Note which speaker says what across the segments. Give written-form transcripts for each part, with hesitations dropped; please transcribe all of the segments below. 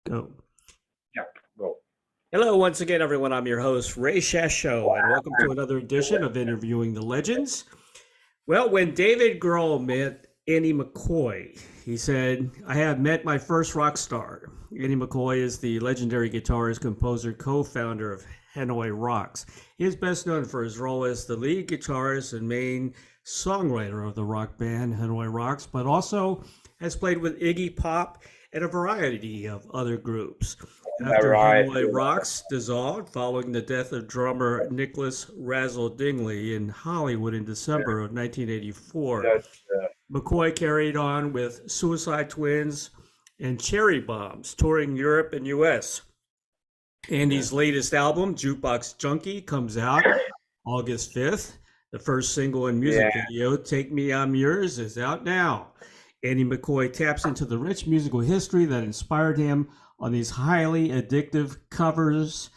Speaker 1: Go.
Speaker 2: Yep, go.
Speaker 1: Hello, once again, everyone. I'm your host, Ray Shasho, and welcome to another edition of Interviewing the Legends. Well, when David Grohl met Andy McCoy, he said, I have met my first rock star. Andy McCoy is the legendary guitarist, composer, co-founder of Hanoi Rocks. He is best known for his role as the lead guitarist and main songwriter of the rock band Hanoi Rocks, but also has played with Iggy Pop and a variety of other groups. After
Speaker 2: Right.
Speaker 1: Hanoi Rocks dissolved following the death of drummer Nicholas Razzle Dingley in Hollywood in December of 1984,
Speaker 2: That's,
Speaker 1: McCoy carried on with Suicide Twins and Cherry Bombz, touring Europe and US. Andy's latest album, Jukebox Junkie, comes out August 5th. The first single and music video, Take Me, I'm Yours, is out now. Andy McCoy taps into the rich musical history that inspired him on these highly addictive covers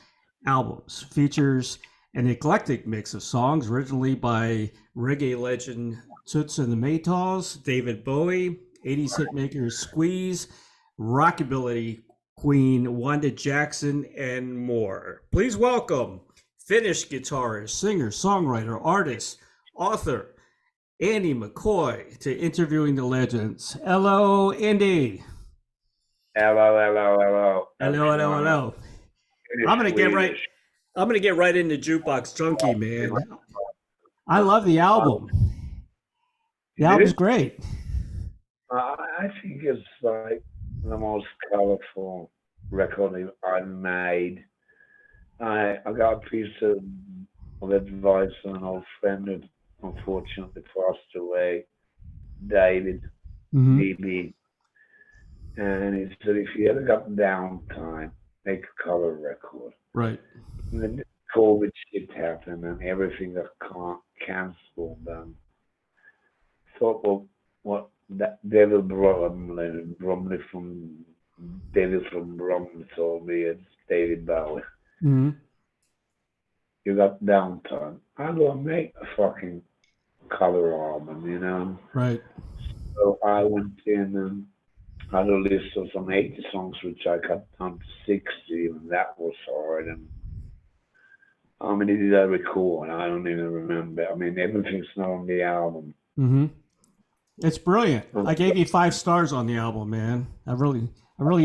Speaker 1: albums. Features an eclectic mix of songs originally by reggae legend Toots The Maytals, David Bowie, 80s hitmakers Squeeze, rockabilly queen Wanda Jackson, and more. Please welcome Finnish guitarist, singer, songwriter, artist, author, Andy McCoy to Interviewing the Legends. Hello, Andy.
Speaker 2: hello.
Speaker 1: Hello. I'm gonna get right. I'm gonna get right into Jukebox Junkie, man. I love the album. The album's great.
Speaker 2: I think it's like the most colorful record I made. I got a piece of advice from an old friend who unfortunately passed away, David,
Speaker 1: Mm-hmm.
Speaker 2: DB. And he said, if you ever got downtime, make a color record.
Speaker 1: Right.
Speaker 2: And then COVID shit happened and everything got cancelled. And thought, well, what that Devil Bromley from Devil from Brom told me it's David Bowie.
Speaker 1: Mm-hmm.
Speaker 2: You got downtime. I'm gonna make a fucking color album, you know.
Speaker 1: Right.
Speaker 2: So I went in and had a list of some 80 songs, which I cut down to 60, and that was hard. And how many did I record? I don't even remember. I mean, everything's not on the album.
Speaker 1: Mm-hmm. It's brilliant. I gave you 5 stars on the album, man. I really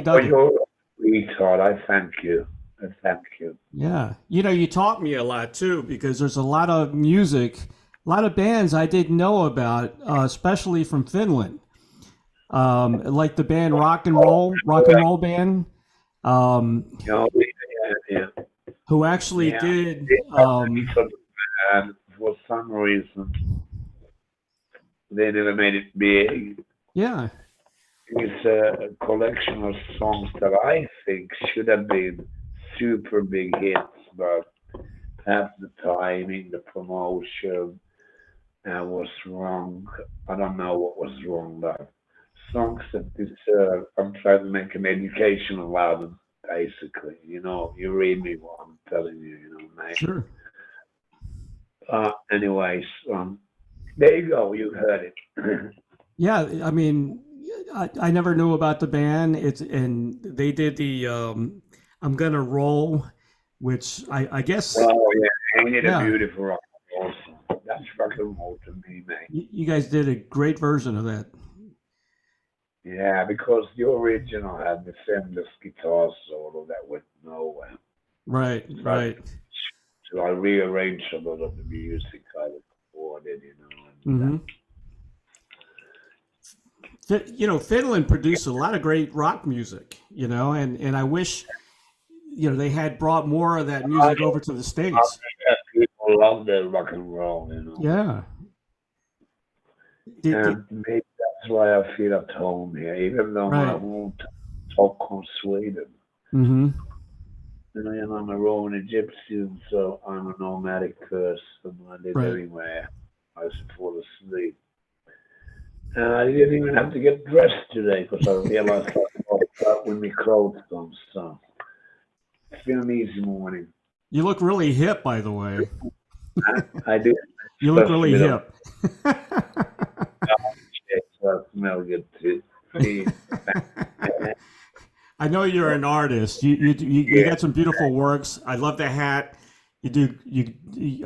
Speaker 1: dug it.
Speaker 2: You're a retard. I thank you.
Speaker 1: Yeah. You taught me a lot too, because there's a lot of music, a lot of bands I didn't know about, especially from Finland. Like the band Rock and Roll Band,
Speaker 2: Yeah.
Speaker 1: who actually did,
Speaker 2: And for some reason, they never made it big.
Speaker 1: yeah,
Speaker 2: It's a collection of songs that I think should have been super big hits, but perhaps the timing, the promotion was wrong. I don't know what was wrong, but songs that deserve. I'm trying to make an educational album, basically. You read me what I'm telling you, mate.
Speaker 1: sure.
Speaker 2: Anyways, there you go. You heard it.
Speaker 1: Yeah, I mean, I never knew about the band. And they did the I'm Gonna Roll, which I guess,
Speaker 2: Oh yeah, ain't it a
Speaker 1: yeah,
Speaker 2: beautiful rock and roll song? That's fucking roll to me, mate.
Speaker 1: you guys did a great version of that.
Speaker 2: Yeah, because the original had the Fender's guitar solo that went nowhere.
Speaker 1: Right,
Speaker 2: So I,
Speaker 1: right.
Speaker 2: so I rearranged a lot of the music I recorded, and
Speaker 1: Mm-hmm. Finland produced a lot of great rock music, and I wish, they had brought more of that
Speaker 2: I
Speaker 1: music over to the
Speaker 2: I
Speaker 1: States.
Speaker 2: think that people love the rock and roll.
Speaker 1: Yeah.
Speaker 2: And maybe that's why I feel at home here, even though my
Speaker 1: Right.
Speaker 2: home Stockholm, Sweden.
Speaker 1: Mm-hmm.
Speaker 2: I'm a Roman Egyptian, so I'm a nomadic person. I live
Speaker 1: Right.
Speaker 2: everywhere. I used to fall asleep. I didn't even have to get dressed today because I realized I woke up with my clothes on. So it's been an easy morning.
Speaker 1: You look really hip, by the way.
Speaker 2: I do.
Speaker 1: You look
Speaker 2: Especially
Speaker 1: really
Speaker 2: with a
Speaker 1: hip.
Speaker 2: shit, so I smell good too. See,
Speaker 1: I know you're an artist. You
Speaker 2: Yeah.
Speaker 1: got some beautiful works. I love the hat. You do you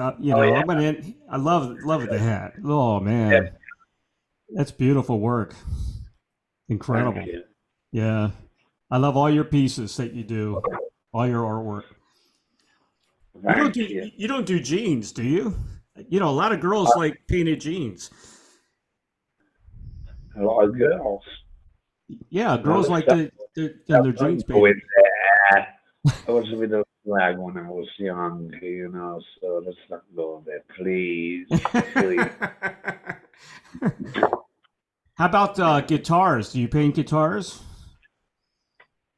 Speaker 2: Oh
Speaker 1: know
Speaker 2: yeah.
Speaker 1: I love the hat. Oh
Speaker 2: Yeah.
Speaker 1: man, that's beautiful work.
Speaker 2: Thank
Speaker 1: Incredible.
Speaker 2: you.
Speaker 1: Yeah, I love all your pieces that you do, all your artwork.
Speaker 2: Thank you.
Speaker 1: You don't do jeans, do you? You know, a lot of girls like painted jeans.
Speaker 2: A lot of girls.
Speaker 1: Yeah,
Speaker 2: Now
Speaker 1: girls
Speaker 2: let's
Speaker 1: like
Speaker 2: start.
Speaker 1: their jeans
Speaker 2: Go with
Speaker 1: painted.
Speaker 2: that. I was with a flag when I was young, so let's not go there, please. Please.
Speaker 1: How about guitars? Do you paint guitars?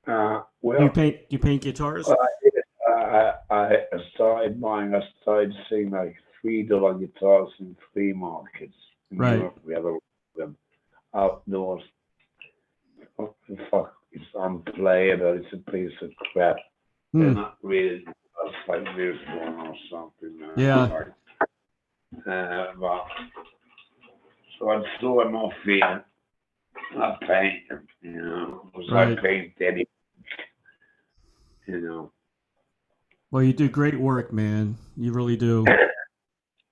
Speaker 2: Well,
Speaker 1: You paint guitars?
Speaker 2: I did it. I started buying, I started seeing like $3 guitars in flea markets in
Speaker 1: Right.
Speaker 2: Europe. We have a them outdoors. Oh, fuck, it's unplayable. It's a piece of crap. They're
Speaker 1: Hmm.
Speaker 2: not really just like this one or something.
Speaker 1: Yeah.
Speaker 2: Like, but, so I threw them off here. I paint them, because I
Speaker 1: Right.
Speaker 2: paint any, you know.
Speaker 1: Well, you do great work, man. You really do.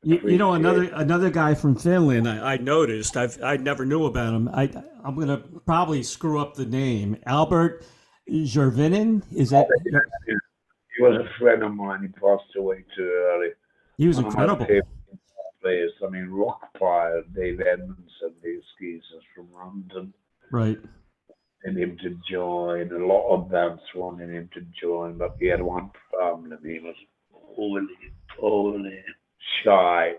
Speaker 1: You know
Speaker 2: Appreciate.
Speaker 1: another guy from Finland. I noticed. I never knew about him. I'm gonna probably screw up the name. Albert Järvinen. Is that?
Speaker 2: He was a friend of mine. He passed away too early.
Speaker 1: He was
Speaker 2: One of my
Speaker 1: incredible.
Speaker 2: favorite players. I mean, rock pile, Dave Edmonds and these geezers from London.
Speaker 1: Right.
Speaker 2: And him to join. A lot of bands wanted him to join, but he had one problem. He was overly shy,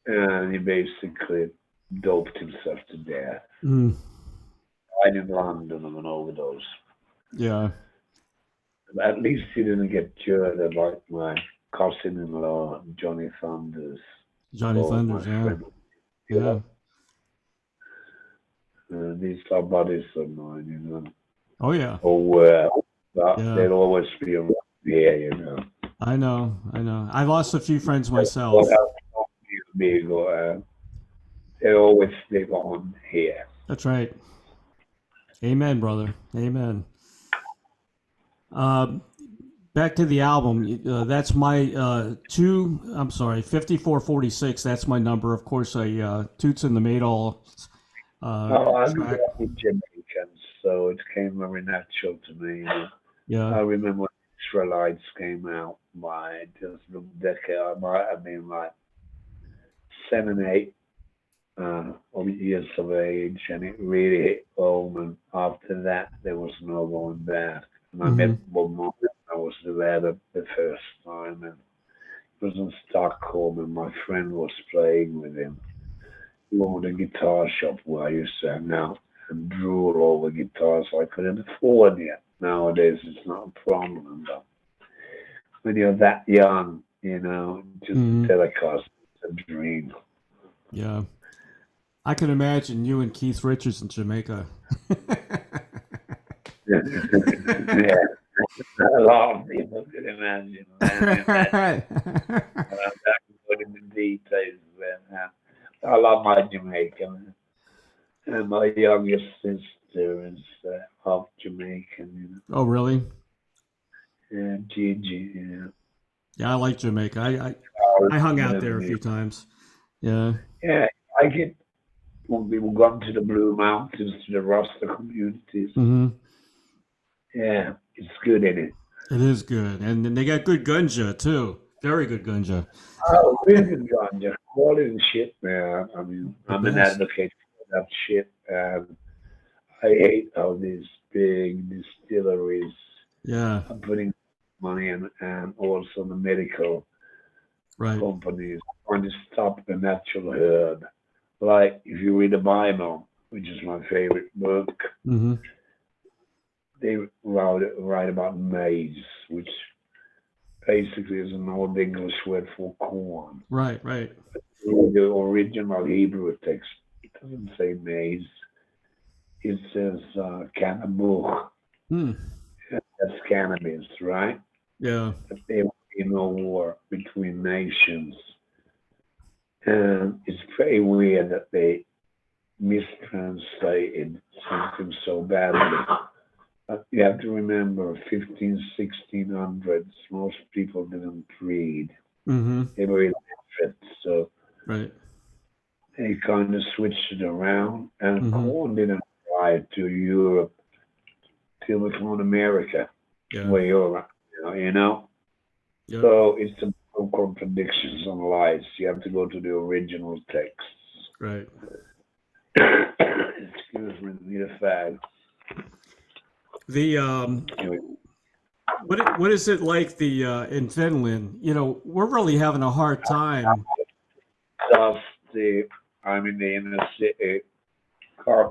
Speaker 2: and he basically doped himself to death.
Speaker 1: Mm.
Speaker 2: Died in London of an overdose.
Speaker 1: Yeah.
Speaker 2: At least he didn't get cured like my cousin-in-law, Johnny Thunders,
Speaker 1: Johnny
Speaker 2: or my
Speaker 1: Thunders. Yeah.
Speaker 2: friend.
Speaker 1: Yeah.
Speaker 2: These are buddies of mine,
Speaker 1: Oh yeah.
Speaker 2: Oh, but
Speaker 1: Yeah.
Speaker 2: they'll always be around here.
Speaker 1: I know. I know. I lost a few friends
Speaker 2: What
Speaker 1: myself.
Speaker 2: else not big, they'll always live on here.
Speaker 1: That's right. Amen, brother. Amen. Um, Back to the album. That's my two. I'm sorry, 5446. That's my number. Of course, I Toots and the Maytals
Speaker 2: I grew
Speaker 1: track.
Speaker 2: up with Jamaicans, so it came very natural to me.
Speaker 1: Yeah.
Speaker 2: I remember when Israelites came out, my just a decade, I might have been like 7, 8 of years of age, and it really hit home. And after that, there was no going back. And I
Speaker 1: Hmm.
Speaker 2: met Bob Marley. I was there the first time, and it was in Stockholm, and my friend was playing with him. He owned a guitar shop where I used to hang out and drool over guitars I couldn't afford yet. Nowadays, it's not a problem, but when you're that young, just
Speaker 1: Hmm.
Speaker 2: telecast a dream.
Speaker 1: Yeah. I can imagine you and Keith Richards in Jamaica.
Speaker 2: Yeah, a lot of people can imagine. I'm not going into details. I love my Jamaican, and my youngest sister is half Jamaican.
Speaker 1: Oh, really?
Speaker 2: Yeah, Gigi. Yeah.
Speaker 1: Yeah, I like Jamaica.
Speaker 2: Oh,
Speaker 1: I hung out there a
Speaker 2: whatever.
Speaker 1: few times. Yeah.
Speaker 2: Yeah, I get when people gone to the Blue Mountains, to the Rasta communities.
Speaker 1: Hmm.
Speaker 2: Yeah, it's good in it.
Speaker 1: It is good, and then they got good gunja too. Very good gunja.
Speaker 2: Oh, really good ganja. Quality shit, man. I mean,
Speaker 1: The
Speaker 2: I'm an
Speaker 1: best.
Speaker 2: advocate for that shit. And I hate how these big distilleries
Speaker 1: Yeah.
Speaker 2: are putting money in, and also the medical
Speaker 1: Right.
Speaker 2: companies trying to stop the natural herb. Like, if you read the Bible, which is my favorite book,
Speaker 1: Hmm.
Speaker 2: they write about maize, which basically is an old English word for corn.
Speaker 1: Right. Right.
Speaker 2: The original Hebrew text, it doesn't say maize. It says cannabis.
Speaker 1: Hmm.
Speaker 2: That's cannabis, right?
Speaker 1: Yeah.
Speaker 2: But there will be no war between nations. And it's very weird that they mistranslated something so badly. You have to remember 15, 1600s, most people didn't read.
Speaker 1: Mm-hmm.
Speaker 2: They were illiterate, so
Speaker 1: Right.
Speaker 2: they kind of switched it around. And
Speaker 1: Mm-hmm.
Speaker 2: corn didn't arrive to Europe till it found America,
Speaker 1: Yeah.
Speaker 2: where you're at, you know.
Speaker 1: Yep.
Speaker 2: So it's a no contradictions and lies. You have to go to the original texts.
Speaker 1: Right.
Speaker 2: Excuse me, need a fag.
Speaker 1: The
Speaker 2: Anyway,
Speaker 1: what is it like the in Finland? You know, we're really having a hard time.
Speaker 2: just the, I'm in the inner city.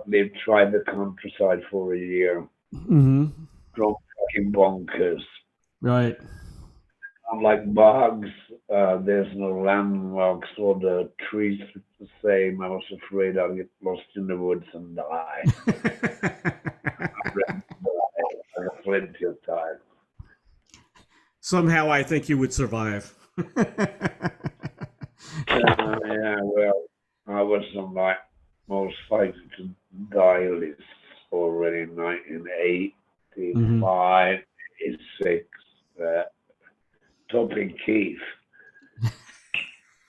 Speaker 2: They've tried the countryside for a year.
Speaker 1: Mm-hmm.
Speaker 2: Drunk fucking bonkers.
Speaker 1: Right.
Speaker 2: Unlike bugs, there's no landmarks or the trees look the same. I was afraid I'd get lost in the woods and die. I have plenty of time.
Speaker 1: Somehow, I think you would survive.
Speaker 2: Yeah, well, I was on my most likely to die list already in 1985,
Speaker 1: Mm-hmm.
Speaker 2: 86, topping Keith,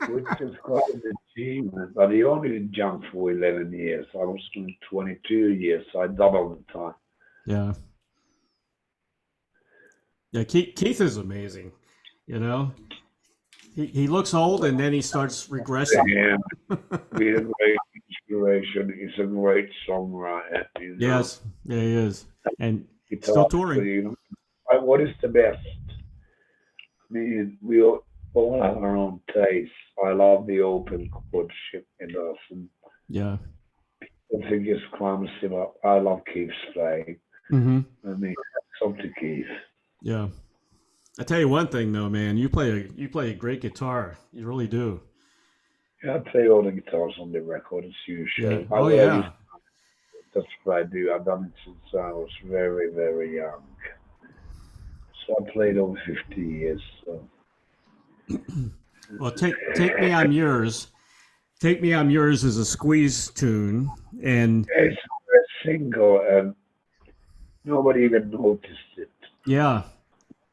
Speaker 2: which is quite an achievement. But he only jumped for 11 years. I was doing 22 years, so I doubled the time.
Speaker 1: Yeah. Yeah. Keith is amazing. You know, he looks old and then he starts regressing.
Speaker 2: Yeah, he's a great inspiration. He's a great songwriter.
Speaker 1: Yes. Yeah, he is. And
Speaker 2: He
Speaker 1: still
Speaker 2: talks to
Speaker 1: touring.
Speaker 2: you. What is the best? I mean, we all have our own taste. I love the open courtship in us, and
Speaker 1: Yeah.
Speaker 2: I think it's clumsy, but I love Keith's playing.
Speaker 1: Mm-hmm.
Speaker 2: I mean, it's up to Keith.
Speaker 1: Yeah. I tell you one thing though, man, you play a great guitar. You really do.
Speaker 2: Yeah, I play all the guitars on the record as
Speaker 1: Yeah.
Speaker 2: usual.
Speaker 1: Oh yeah.
Speaker 2: That's what I do. I've done it since I was very, very young. So I played over 50 years. So.
Speaker 1: Well, take me, I'm yours. Take me, I'm yours is a squeeze tune, and
Speaker 2: It's a single, and nobody even noticed it.
Speaker 1: yeah,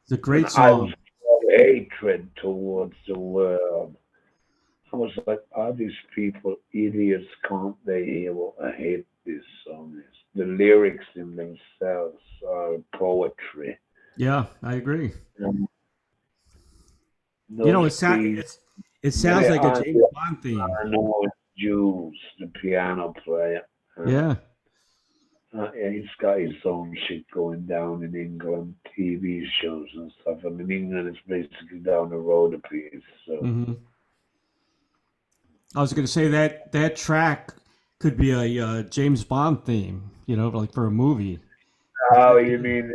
Speaker 1: it's a
Speaker 2: And
Speaker 1: great
Speaker 2: I was
Speaker 1: song.
Speaker 2: full of hatred towards the world. I was like, are these people idiots? Can't they hear what I hate this song is? The lyrics in themselves are poetry.
Speaker 1: Yeah, I agree.
Speaker 2: And
Speaker 1: You know,
Speaker 2: those pieces,
Speaker 1: it sounds
Speaker 2: they
Speaker 1: like a
Speaker 2: are
Speaker 1: James Bond theme.
Speaker 2: Arnold Jules, the piano player.
Speaker 1: Yeah,
Speaker 2: Yeah, he's got his own shit going down in England, TV shows and stuff. And in England, it's basically down the road a piece. So,
Speaker 1: hmm I was going to say that track could be a James Bond theme. You know, like for a movie.
Speaker 2: oh, you mean,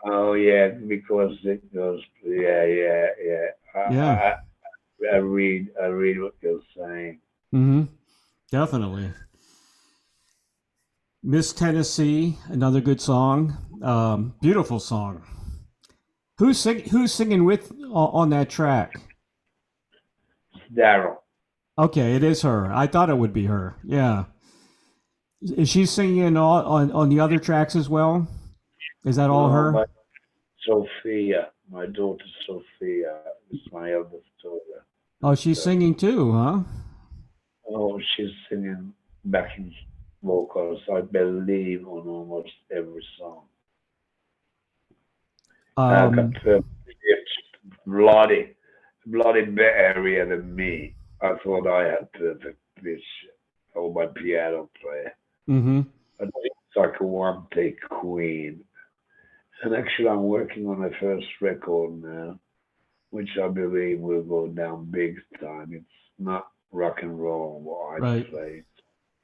Speaker 2: oh yeah, because it goes, yeah, yeah, yeah.
Speaker 1: Yeah.
Speaker 2: I read what you're saying.
Speaker 1: hmm Definitely. Miss Tennessee, another good song. Beautiful song. Who's singing with on that track?
Speaker 2: Daryl.
Speaker 1: Okay, it is her. I thought it would be her. Yeah. Is she singing on the other tracks as well? Is that all
Speaker 2: No,
Speaker 1: her?
Speaker 2: my daughter Sophia, is my eldest daughter.
Speaker 1: Oh,
Speaker 2: And
Speaker 1: she's singing too, huh?
Speaker 2: oh, she's singing backing vocals, I believe, on almost every song. I got
Speaker 1: Um,
Speaker 2: bloody, bloody better than me. I thought I had perfect pitch. Oh, my piano player.
Speaker 1: mm-hmm.
Speaker 2: But it's like a one take queen. And actually, I'm working on a first record now, which I believe will go down big time. It's not rock and roll what I
Speaker 1: Right.
Speaker 2: play.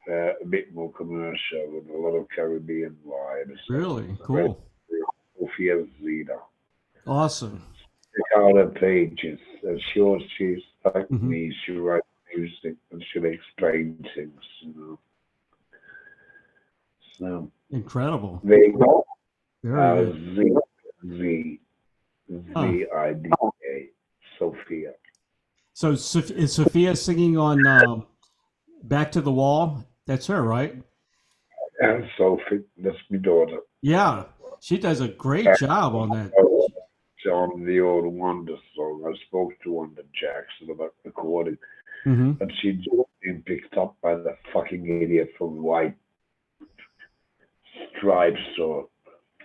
Speaker 2: A bit more commercial with a lot of Caribbean vibes.
Speaker 1: Really
Speaker 2: Very
Speaker 1: cool.
Speaker 2: Sophia Zeta.
Speaker 1: Awesome.
Speaker 2: Check out her pages. She's like
Speaker 1: hmm
Speaker 2: me. She writes music and she makes paintings. So
Speaker 1: Incredible.
Speaker 2: there you go.
Speaker 1: Very good.
Speaker 2: Z Z
Speaker 1: Huh.
Speaker 2: Zida, Sophia.
Speaker 1: So is Sophia singing on "Back to the Wall"? That's her, right?
Speaker 2: And Sophie, that's my daughter.
Speaker 1: Yeah. She does a great job on that.
Speaker 2: On the old Wanda song. I spoke to Wanda Jackson about recording,
Speaker 1: Hmm.
Speaker 2: but she'd just been picked up by the fucking idiot from White Stripes or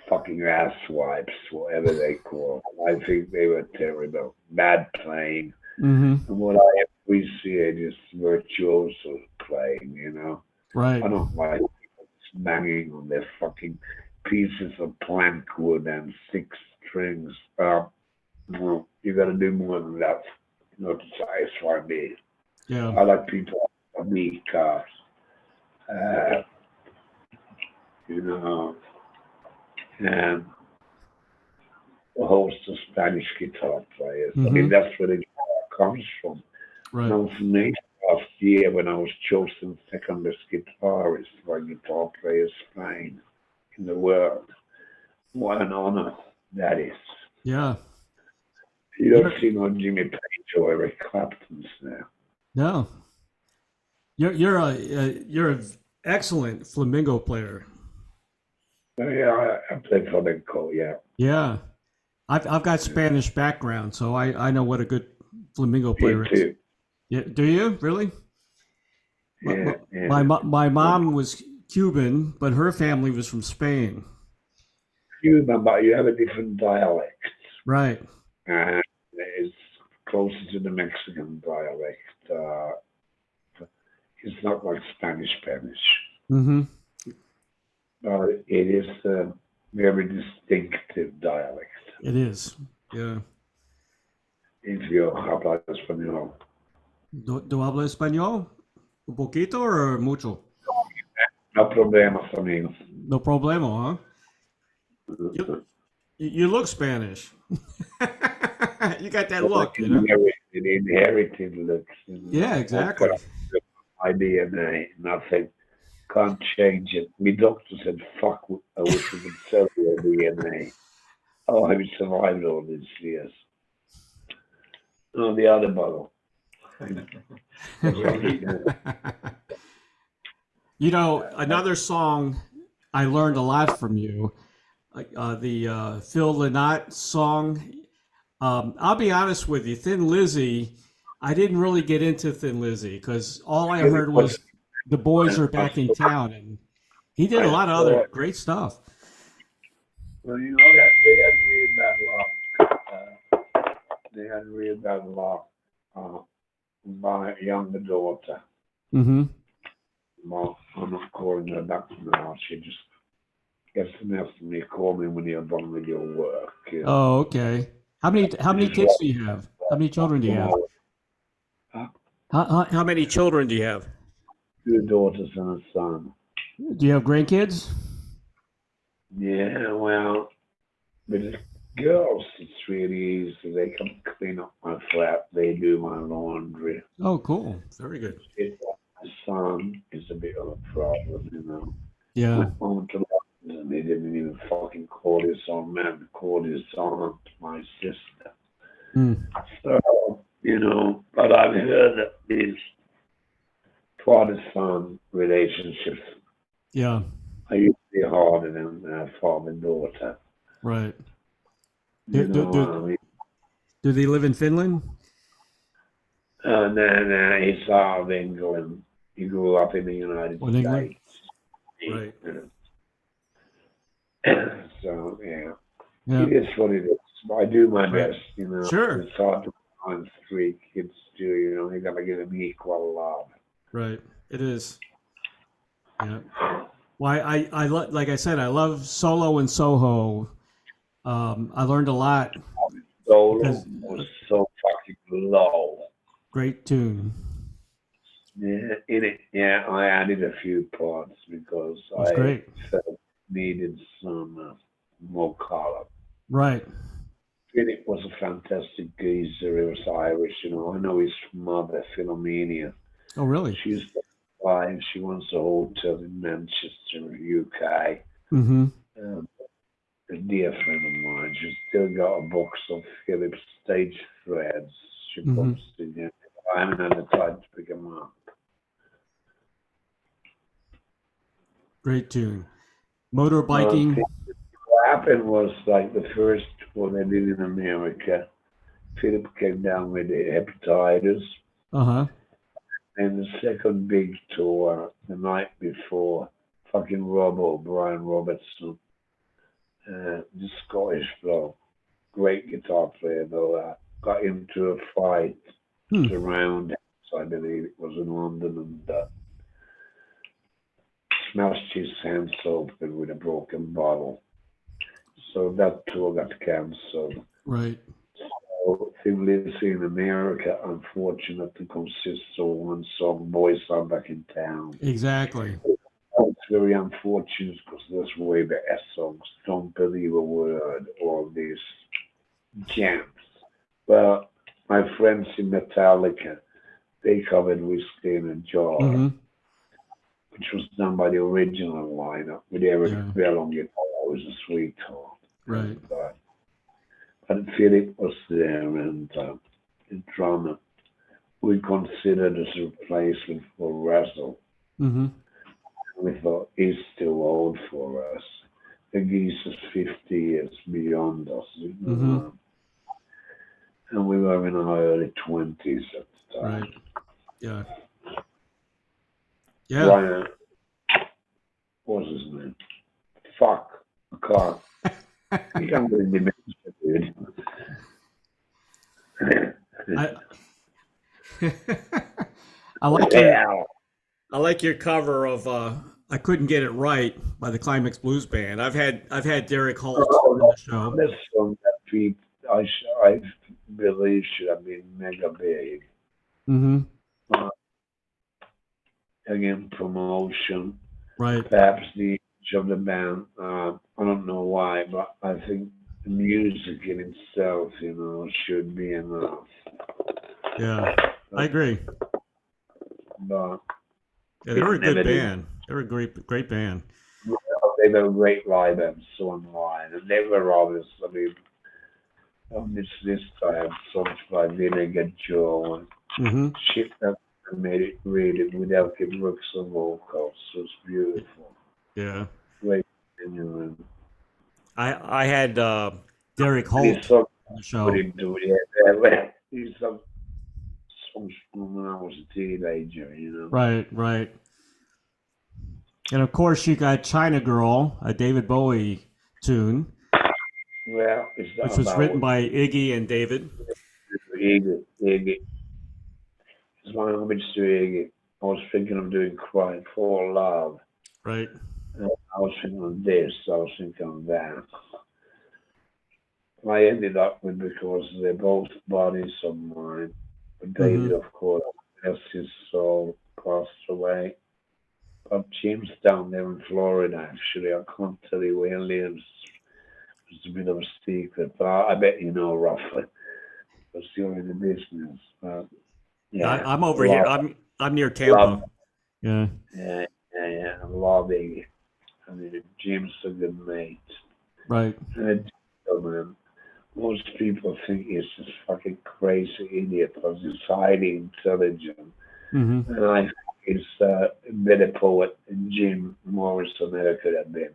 Speaker 2: fucking ass wipes, whatever they call them. I think they were terrible. Bad playing.
Speaker 1: Hmm.
Speaker 2: And what I appreciate is virtuoso playing, you know.
Speaker 1: Right.
Speaker 2: I don't like people banging on their fucking pieces of plank wood and six strings. Well, you got to do more than that, you know, to satisfy me.
Speaker 1: Yeah.
Speaker 2: I like people like you know, and a host of Spanish guitar players. I mean,
Speaker 1: Hmm.
Speaker 2: that's where the guitar comes from.
Speaker 1: Right.
Speaker 2: And for me, last year when I was chosen second best guitarist by Guitar Players Spain in the world, what an honor that is.
Speaker 1: Yeah.
Speaker 2: You don't
Speaker 1: You're,
Speaker 2: see no Jimmy Page or Eric Clapton's now.
Speaker 1: no, you're an excellent flamingo player.
Speaker 2: Oh, yeah, I play flamenco, yeah.
Speaker 1: Yeah. I've got Spanish background, so I know what a good flamingo
Speaker 2: Me
Speaker 1: player is.
Speaker 2: too.
Speaker 1: Yeah. Do you really? My,
Speaker 2: Yeah,
Speaker 1: my,
Speaker 2: yeah.
Speaker 1: my mom was Cuban, but her family was from Spain.
Speaker 2: You remember, you have a different dialect.
Speaker 1: Right.
Speaker 2: And it's closer to the Mexican dialect. It's not like Spanish,
Speaker 1: Mm-hmm.
Speaker 2: but it is a very distinctive dialect.
Speaker 1: It is. Yeah.
Speaker 2: If you habla español.
Speaker 1: ¿Tú hablas español? ¿Un poquito or mucho?
Speaker 2: No problemas, amigo.
Speaker 1: No problema, huh? You look Spanish. You got that look, you know?
Speaker 2: Inherited looks. You know.
Speaker 1: Yeah,
Speaker 2: I've got
Speaker 1: exactly.
Speaker 2: my DNA, nothing. Can't change it. My doctor said, fuck, I wish we could sell your DNA. Oh, have you survived all these years? Oh, the other bottle.
Speaker 1: You know, another song I learned a lot from you, the Phil Lynott song. I'll be honest with you, Thin Lizzy, I didn't really get into Thin Lizzy because all I heard was the boys are back in town, and he did a
Speaker 2: I
Speaker 1: lot of
Speaker 2: saw
Speaker 1: other
Speaker 2: it.
Speaker 1: great stuff.
Speaker 2: Well, you know that they had read that lot. They had read that lot my younger daughter.
Speaker 1: Mm-hmm.
Speaker 2: Well, I'm not calling her back now. She just SMS me, call me when you're done with your work. You know.
Speaker 1: Oh, okay. How many
Speaker 2: Just
Speaker 1: kids do you have? How many children do you have?
Speaker 2: tomorrow. Huh?
Speaker 1: How many children do you have?
Speaker 2: Two daughters and a son.
Speaker 1: Do you have grandkids?
Speaker 2: Yeah, well, with the girls, it's really easy. They come clean up my flat. They do my laundry.
Speaker 1: Oh, cool. Very good.
Speaker 2: My son is a bit of a problem, you know.
Speaker 1: Yeah.
Speaker 2: Went home to London. He didn't even fucking call his own man. Called his aunt, my sister.
Speaker 1: Mm.
Speaker 2: So, you know, but I've heard that these father-son relationships
Speaker 1: Yeah.
Speaker 2: are usually harder than father-daughter.
Speaker 1: Right.
Speaker 2: You
Speaker 1: Do,
Speaker 2: know
Speaker 1: do,
Speaker 2: what I mean?
Speaker 1: do they live in Finland?
Speaker 2: And then he's out of England. He grew up in the United
Speaker 1: Or in England?
Speaker 2: States.
Speaker 1: Right.
Speaker 2: So, yeah.
Speaker 1: Yeah.
Speaker 2: It is what it is. I do my
Speaker 1: Right.
Speaker 2: best, you know.
Speaker 1: Sure.
Speaker 2: It's hard to find three kids do, you know. You got to give them equal love.
Speaker 1: Right. It is. Yeah. Well, like I said, I love Solo and Soho. I learned a lot
Speaker 2: Solo
Speaker 1: because
Speaker 2: was so fucking low.
Speaker 1: great tune.
Speaker 2: Yeah, in it, yeah, I added a few parts because
Speaker 1: It was
Speaker 2: I
Speaker 1: great.
Speaker 2: felt needed some more color.
Speaker 1: Right.
Speaker 2: Philip was a fantastic geezer. He was Irish, you know. I know his mother, Philomenia.
Speaker 1: Oh, really?
Speaker 2: She's flying. She runs a hotel in Manchester, UK.
Speaker 1: Mm-hmm.
Speaker 2: Um, a dear friend of mine. She's still got a box of Philip's stage threads. She
Speaker 1: Mm-hmm.
Speaker 2: posted it. I haven't had the time to pick them up.
Speaker 1: Great tune. Motorbiking.
Speaker 2: happened was like the first tour they did in America. Philip came down with the hepatitis,
Speaker 1: Uh-huh.
Speaker 2: and the second big tour the night before, fucking Brian Robertson, the Scottish bloke, great guitar player though, got into a fight around, I believe it was in London, and smashed his hands open with a broken bottle. So that tour got cancelled.
Speaker 1: Right.
Speaker 2: So Thin Lizzy in America, unfortunately, consists of one song, Boys Are Back in Town.
Speaker 1: Exactly.
Speaker 2: It's very unfortunate because there's way better songs. Don't Believe a Word, all these jams. Well, my friends in Metallica, they covered Whiskey in a Jar,
Speaker 1: Mm-hmm.
Speaker 2: which was done by the original lineup with Eric
Speaker 1: Yeah.
Speaker 2: Bell on guitar, who was a sweetheart.
Speaker 1: Right.
Speaker 2: But Philip was there, and the drummer we considered as a replacement for Razzle.
Speaker 1: Mm-hmm.
Speaker 2: We thought he's too old for us. The geezer's 50 years beyond us,
Speaker 1: Mm-hmm.
Speaker 2: and we were in our early 20s at the time.
Speaker 1: Right. Yeah. Yeah.
Speaker 2: Brian, what was his name? Fuck, I can't. He can't really dementia, dude.
Speaker 1: I like
Speaker 2: Yeah.
Speaker 1: I like your cover of I Couldn't Get It Right by the Climax Blues Band. I've had Derek Holt on the show.
Speaker 2: This song that Pete, I believe should have been mega big.
Speaker 1: Mm-hmm.
Speaker 2: Again, promotion,
Speaker 1: Right.
Speaker 2: perhaps the image of the band. I don't know why, but I think the music in itself, should be enough.
Speaker 1: Yeah. I agree.
Speaker 2: But
Speaker 1: Yeah, they were a good
Speaker 2: never did.
Speaker 1: band. They were a great band.
Speaker 2: They were great live and so online, and they were obviously on this time songs by Vinegar Joe and
Speaker 1: Mm-hmm.
Speaker 2: shit that made it really without Elkie Brooks and vocals. So it's beautiful.
Speaker 1: Yeah.
Speaker 2: Great genuine.
Speaker 1: I had Derek Holt
Speaker 2: These songs
Speaker 1: on the show.
Speaker 2: put into it. These songs from when I was a teenager,
Speaker 1: Right, right. And of course you got China Girl, a David Bowie tune,
Speaker 2: Well, it's not
Speaker 1: which was
Speaker 2: about
Speaker 1: written by Iggy and David.
Speaker 2: Iggy. It's my homage to Iggy. I was thinking of doing Crying for Love.
Speaker 1: Right.
Speaker 2: I was thinking of this. I was thinking of that. I ended up with, because they're both bodies of mine. But David, of course, as his soul passed away. But Jim's down there in Florida, actually. I can't tell you where he lives. It's a bit of a secret, but I bet you know roughly. But still in the business. Yeah,
Speaker 1: I'm over here. I'm near Tampa. Yeah.
Speaker 2: Yeah. I love Iggy. I mean, Jim's a good mate.
Speaker 1: Right.
Speaker 2: And man, most people think he's this fucking crazy idiot because he's highly intelligent.
Speaker 1: Mm-hmm.
Speaker 2: And I think he's a better poet than Jim Morrison ever could have been.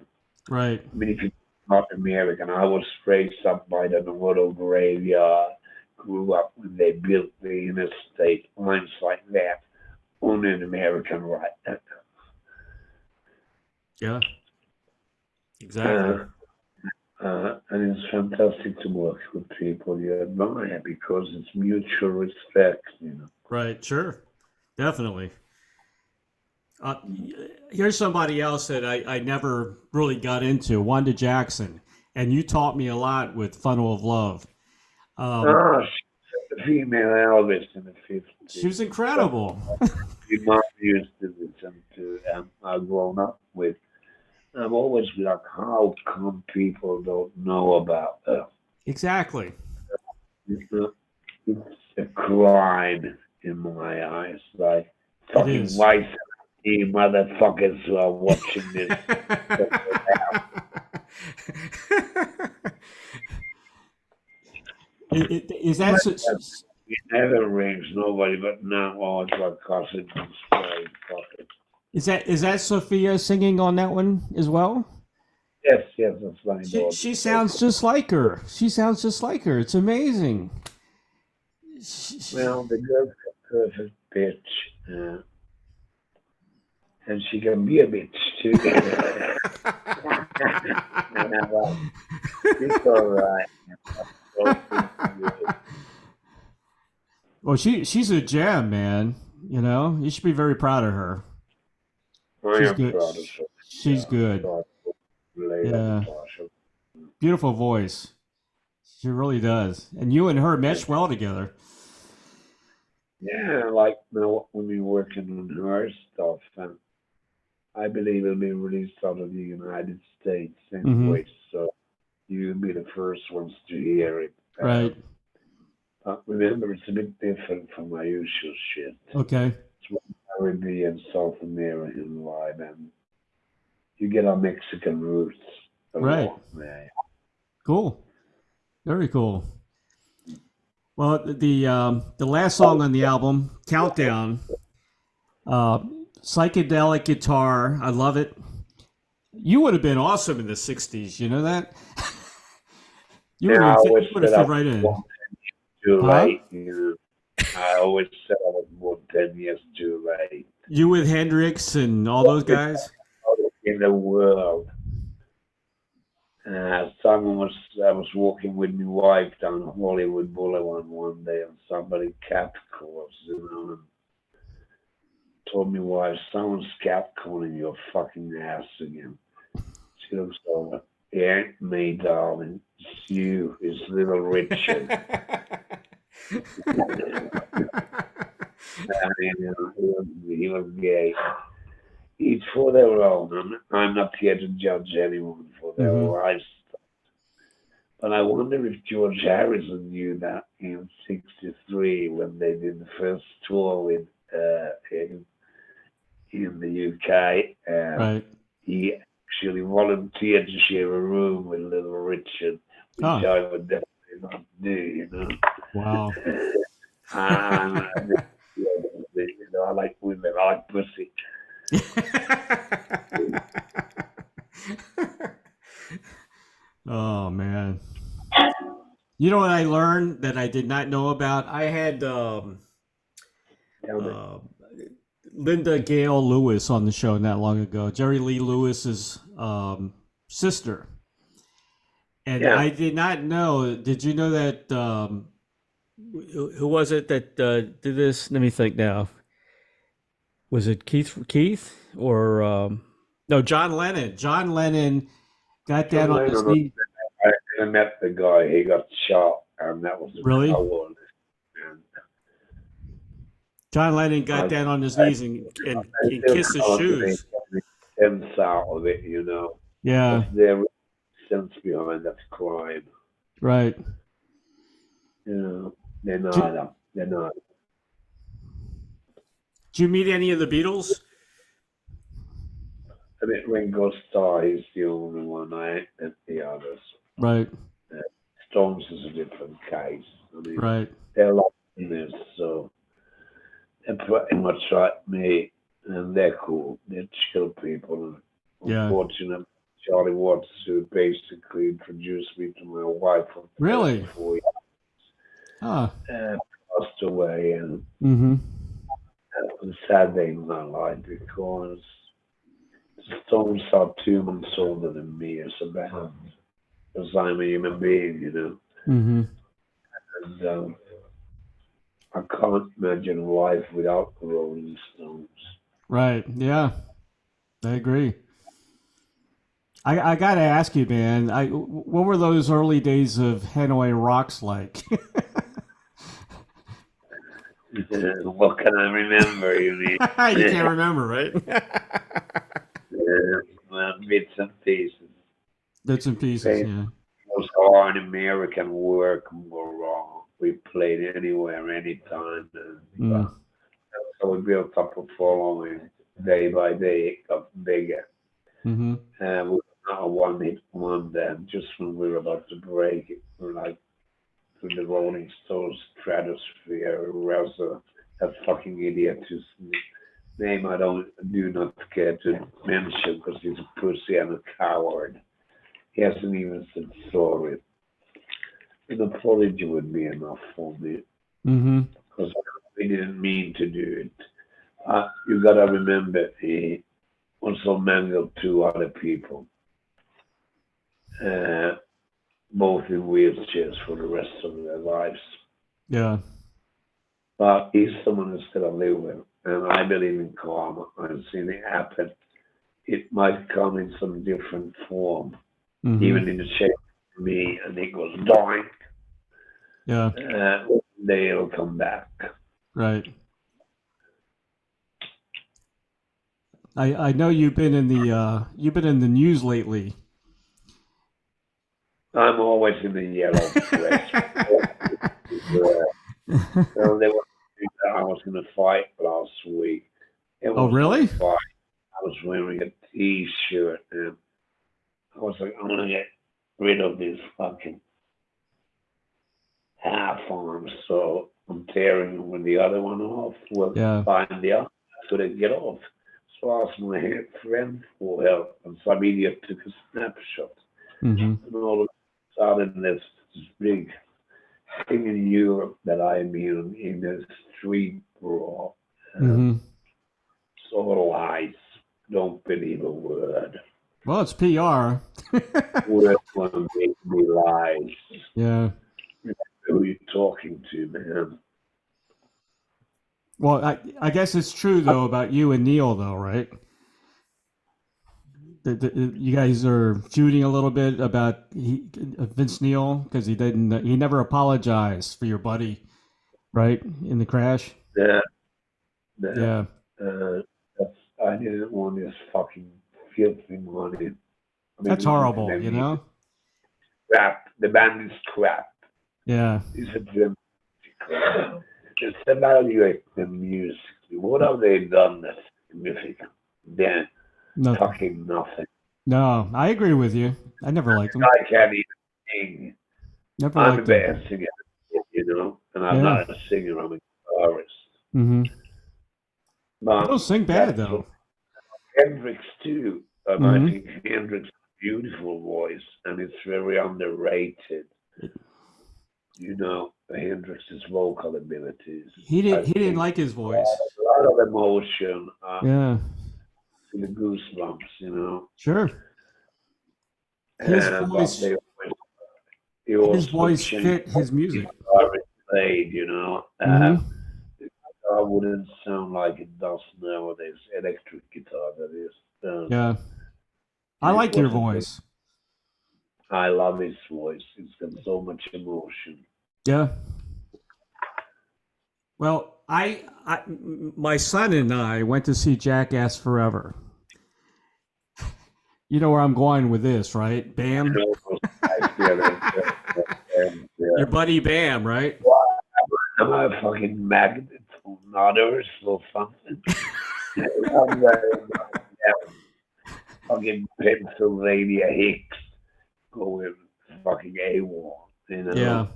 Speaker 1: Right.
Speaker 2: I mean, if you're not American, I was raised up by the Navarro graveyard, grew up when they built the interstate lines like that on an American right.
Speaker 1: Yeah. Exactly.
Speaker 2: And it's fantastic to work with people you admire because it's mutual respect,
Speaker 1: Right. Sure. Definitely. Here's somebody else that I never really got into, Wanda Jackson. And you taught me a lot with Funnel of Love.
Speaker 2: She's the female Elvis in the 50s.
Speaker 1: She was incredible.
Speaker 2: My mom used to listen to, I've grown up with. I've always been like, how come people don't know about her?
Speaker 1: Exactly.
Speaker 2: It's a crime in my eyes. Like, fucking white motherfuckers who are watching this.
Speaker 1: Is that
Speaker 2: it never rings nobody, but now all it's like cousin
Speaker 1: is that Sophia singing on that one as well?
Speaker 2: Yes, yes, that's my daughter.
Speaker 1: She sounds just like her. She sounds just like her. It's amazing.
Speaker 2: Well, the girl's a perfect bitch, and she can be a bitch too. Well, it's all right.
Speaker 1: Well, she's a gem, man. You know, you should be very proud of her.
Speaker 2: I
Speaker 1: She's
Speaker 2: am
Speaker 1: good.
Speaker 2: proud of her.
Speaker 1: She's
Speaker 2: Yeah,
Speaker 1: good.
Speaker 2: proud to play that
Speaker 1: Yeah,
Speaker 2: guitar. So,
Speaker 1: beautiful voice. She really does. And you and her mesh well together.
Speaker 2: yeah, like now we'll be working on her stuff, and I believe it'll be released out of the United States
Speaker 1: Mm-hmm.
Speaker 2: anyway. So you'll be the first ones to hear it.
Speaker 1: Right.
Speaker 2: But remember, it's a bit different from my usual shit.
Speaker 1: Okay.
Speaker 2: It's more Caribbean, South American vibe, and you get our Mexican roots a
Speaker 1: Right.
Speaker 2: lot, man.
Speaker 1: Cool. Very cool. Well, the last song on the album, Countdown, uh, psychedelic guitar. I love it. You would have been awesome in the '60s. You know that? You would
Speaker 2: Yeah, I
Speaker 1: have
Speaker 2: always
Speaker 1: you would have
Speaker 2: said I
Speaker 1: fit
Speaker 2: was
Speaker 1: right in.
Speaker 2: born too
Speaker 1: Huh?
Speaker 2: late. I always said I was born 10 years too late.
Speaker 1: You with Hendrix and all those guys?
Speaker 2: In the world. I was walking with my wife down Hollywood Boulevard one day, and somebody catcalls, and told me why someone's catcalling your fucking ass again. She looks over. It ain't me, darling. It's you. It's little Richard. He was gay. Each for their own. I'm not here to judge anyone for their
Speaker 1: Hmm.
Speaker 2: lives. But I wonder if George Harrison knew that in '63 when they did the first tour with in the UK.
Speaker 1: Right.
Speaker 2: He actually volunteered to share a room with Little Richard, which
Speaker 1: Oh,
Speaker 2: I would definitely not do.
Speaker 1: wow.
Speaker 2: And, I like women, I like pussy.
Speaker 1: Oh man. You know what I learned that I did not know about? I had
Speaker 2: Tell me.
Speaker 1: uh, Linda Gale Lewis on the show not long ago. Jerry Lee Lewis's sister, and
Speaker 2: Yeah,
Speaker 1: I did not know. Did you know that? Who was it that did this? Let me think now. Was it Keith or no? John Lennon. John Lennon got down
Speaker 2: John
Speaker 1: on his
Speaker 2: Lennon.
Speaker 1: knee.
Speaker 2: I met the guy. He got shot, and that was a
Speaker 1: Really?
Speaker 2: coward. And
Speaker 1: John Lennon got
Speaker 2: I,
Speaker 1: down on his knees and
Speaker 2: still
Speaker 1: kissed his
Speaker 2: can't make
Speaker 1: shoes.
Speaker 2: any sense out of it.
Speaker 1: Yeah,
Speaker 2: What's their sense behind that crime?
Speaker 1: right.
Speaker 2: You know, they're
Speaker 1: Did,
Speaker 2: not. They're not.
Speaker 1: did you meet any of the Beatles?
Speaker 2: I mean, Ringo Starr is the only one. I met the others.
Speaker 1: Right,
Speaker 2: Uh, Stones is a different case. I mean,
Speaker 1: right.
Speaker 2: they're like this, so they're pretty much like me, and they're cool. They're chill people.
Speaker 1: Yeah.
Speaker 2: Unfortunately, Charlie Watts, who basically introduced me to my wife of
Speaker 1: Really?
Speaker 2: 34 years,
Speaker 1: Huh.
Speaker 2: passed away, and
Speaker 1: Mm-hmm.
Speaker 2: that was a sad day in my life because the Stones are 2 months older than me as a band, because I'm a human being.
Speaker 1: Mm-hmm.
Speaker 2: And I can't imagine life without the Rolling Stones.
Speaker 1: Right. Yeah, I agree. I got to ask you, man. What were those early days of Hanoi Rocks like?
Speaker 2: What can I remember, you mean?
Speaker 1: You can't remember, right?
Speaker 2: Well, bits and pieces.
Speaker 1: Bits and pieces.
Speaker 2: It
Speaker 1: Yeah.
Speaker 2: was hard American work more wrong. We played anywhere, anytime. And
Speaker 1: Mm.
Speaker 2: so we built up a following day by day. It got bigger.
Speaker 1: Mm-hmm.
Speaker 2: And we were not a one hit wonder. Just when we were about to break it, we were like to the Rolling Stones stratosphere. Razzle, that fucking idiot whose name I do not care to mention because he's a pussy and a coward. He hasn't even said sorry. An apology would be enough for me
Speaker 1: Mm-hmm.
Speaker 2: because we didn't mean to do it. You gotta remember, he also mangled two other people, uh, both in wheelchairs for the rest of their lives.
Speaker 1: Yeah.
Speaker 2: But he's someone who's gonna live with, and I believe in karma. I've seen it happen. It might come in some different form,
Speaker 1: Mm-hmm.
Speaker 2: even in the shape of me, and it goes dying.
Speaker 1: Yeah.
Speaker 2: They'll come back.
Speaker 1: Right. I know you've been in the news lately.
Speaker 2: I'm always in the yellow dress. So they were I was going to fight last week. It
Speaker 1: Oh,
Speaker 2: was
Speaker 1: really?
Speaker 2: no fight. I was wearing a T-shirt, and I was like, I'm going to get rid of this fucking half arm. So I'm tearing them with the other one off. Well,
Speaker 1: Yeah.
Speaker 2: find the other. I couldn't get off. So I asked my friend for help, and some idiot took a snapshot.
Speaker 1: Mm-hmm.
Speaker 2: And all of a sudden, there's this big thing in Europe that I'm in a street brawl.
Speaker 1: Mm-hmm.
Speaker 2: It's all lies. Don't believe a word.
Speaker 1: Well, it's PR.
Speaker 2: Words want to make me lies.
Speaker 1: Yeah.
Speaker 2: Who are you talking to, man?
Speaker 1: Well, I guess it's true though about you and Neil though, right? You guys are feuding a little bit about Vince Neil because he never apologized for your buddy, right, in the crash.
Speaker 2: That, that,
Speaker 1: Yeah.
Speaker 2: that's, I didn't want this fucking filthy money. I mean,
Speaker 1: That's horrible, you know?
Speaker 2: Crap. The band is crap.
Speaker 1: Yeah.
Speaker 2: It's a German crap. Just evaluate the music. What have they done that's significant? They're talking nothing.
Speaker 1: No, I agree with you. I never liked them.
Speaker 2: I can't even sing.
Speaker 1: Never
Speaker 2: I'm a
Speaker 1: liked them.
Speaker 2: bad singer, you know, and I'm not a singer, I'm a guitarist.
Speaker 1: Mm-hmm.
Speaker 2: But
Speaker 1: You don't sing bad though.
Speaker 2: Hendrix too. I
Speaker 1: Mhm.
Speaker 2: think Hendrix has a beautiful voice, and it's very underrated. You know, Hendrix's vocal abilities.
Speaker 1: He didn't like his voice.
Speaker 2: A lot of emotion.
Speaker 1: Yeah.
Speaker 2: The goosebumps, you know.
Speaker 1: Sure. His voice. His voice fit his music.
Speaker 2: Played, you know.
Speaker 1: Mhm.
Speaker 2: I wouldn't sound like it does nowadays. Electric guitar, that is.
Speaker 1: Yeah. I like your voice.
Speaker 2: I love his voice. It's got so much emotion.
Speaker 1: Yeah. Well, my son and I went to see Jackass Forever. You know where I'm going with this, right? Bam. Your buddy Bam, right?
Speaker 2: Am I a fucking magnet for others or something? Fucking Pennsylvania Hicks going fucking AWOL, you know?
Speaker 1: Yeah.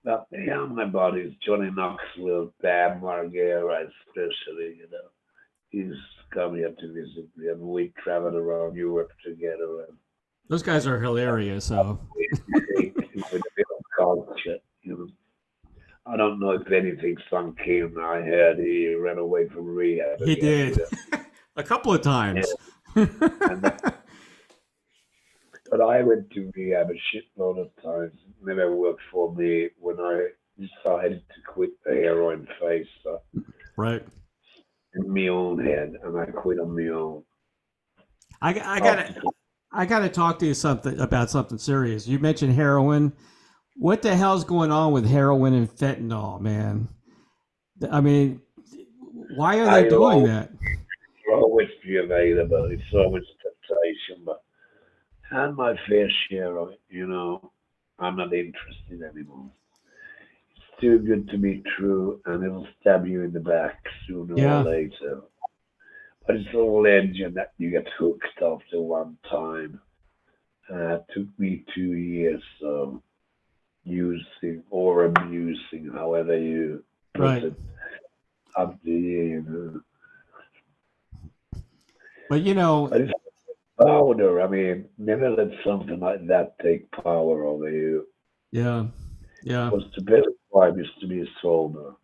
Speaker 2: But yeah, my buddies, Johnny Knoxville, Bam Margera especially, you know. He's come here to visit me, and we traveled around Europe together. And
Speaker 1: those guys are hilarious, so.
Speaker 2: with a bit of culture, you know. I don't know if anything sunk in. I heard he ran away from rehab.
Speaker 1: He did. A couple of times.
Speaker 2: But I went to rehab a shitload of times. It never worked for me when I decided to quit the heroin phase.
Speaker 1: Right.
Speaker 2: In my own head, and I quit on my own.
Speaker 1: I gotta talk to you about something serious. You mentioned heroin. What the hell's going on with heroin and fentanyl, man? I mean, why are they doing that?
Speaker 2: It'll always be available. It's always temptation, but I had my fair share of it. You know, I'm not interested anymore. It's too good to be true, and it'll stab you in the back sooner or later. But it's all legend that you get hooked after one time. It took me 2 years of using or abusing, however you put it, up to you.
Speaker 1: But you know,
Speaker 2: powder. I mean, never let something like that take power over you.
Speaker 1: Yeah. Yeah.
Speaker 2: Because the best time is to be sober.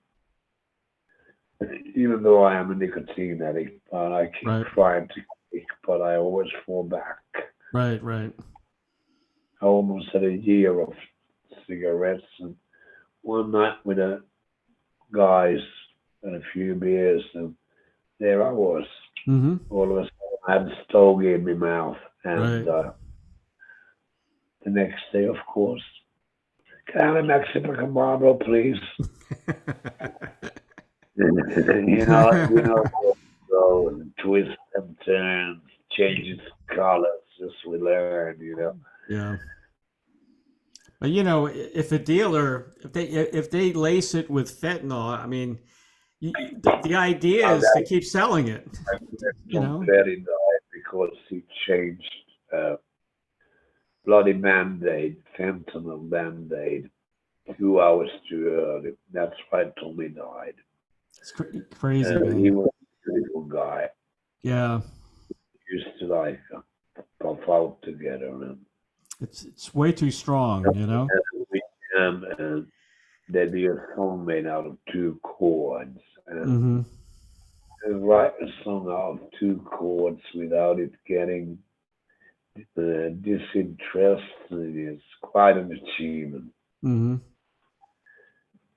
Speaker 2: Even though I am a nicotine addict, and I keep
Speaker 1: Right.
Speaker 2: trying to kick, but I always fall back.
Speaker 1: Right. Right.
Speaker 2: I almost had a year of cigarettes, and one night with the guys and a few beers, and there I was.
Speaker 1: Mm-hmm.
Speaker 2: All of a sudden, I had a stogie in my mouth, and
Speaker 1: Right.
Speaker 2: the next day, of course, can I have a Mexican Marlboro, please? Go and twist and turn, change its colors as we learn.
Speaker 1: Yeah. But if a dealer, if they lace it with fentanyl, I mean, the idea
Speaker 2: Now
Speaker 1: is to
Speaker 2: that
Speaker 1: keep selling it.
Speaker 2: I met
Speaker 1: You
Speaker 2: Tom
Speaker 1: know.
Speaker 2: Petty died because he changed uh, bloody Band-Aid, fentanyl Band-Aid, 2 hours too early. That's why Tommy died.
Speaker 1: It's crazy,
Speaker 2: He
Speaker 1: man.
Speaker 2: was a beautiful guy.
Speaker 1: Yeah.
Speaker 2: Used to like puff out together and
Speaker 1: It's way too strong. You know.
Speaker 2: we and there'd be a song made out of 2 chords and
Speaker 1: Mm-hmm.
Speaker 2: to write a song out of 2 chords without it getting disinterested is quite an achievement.
Speaker 1: Mm-hmm.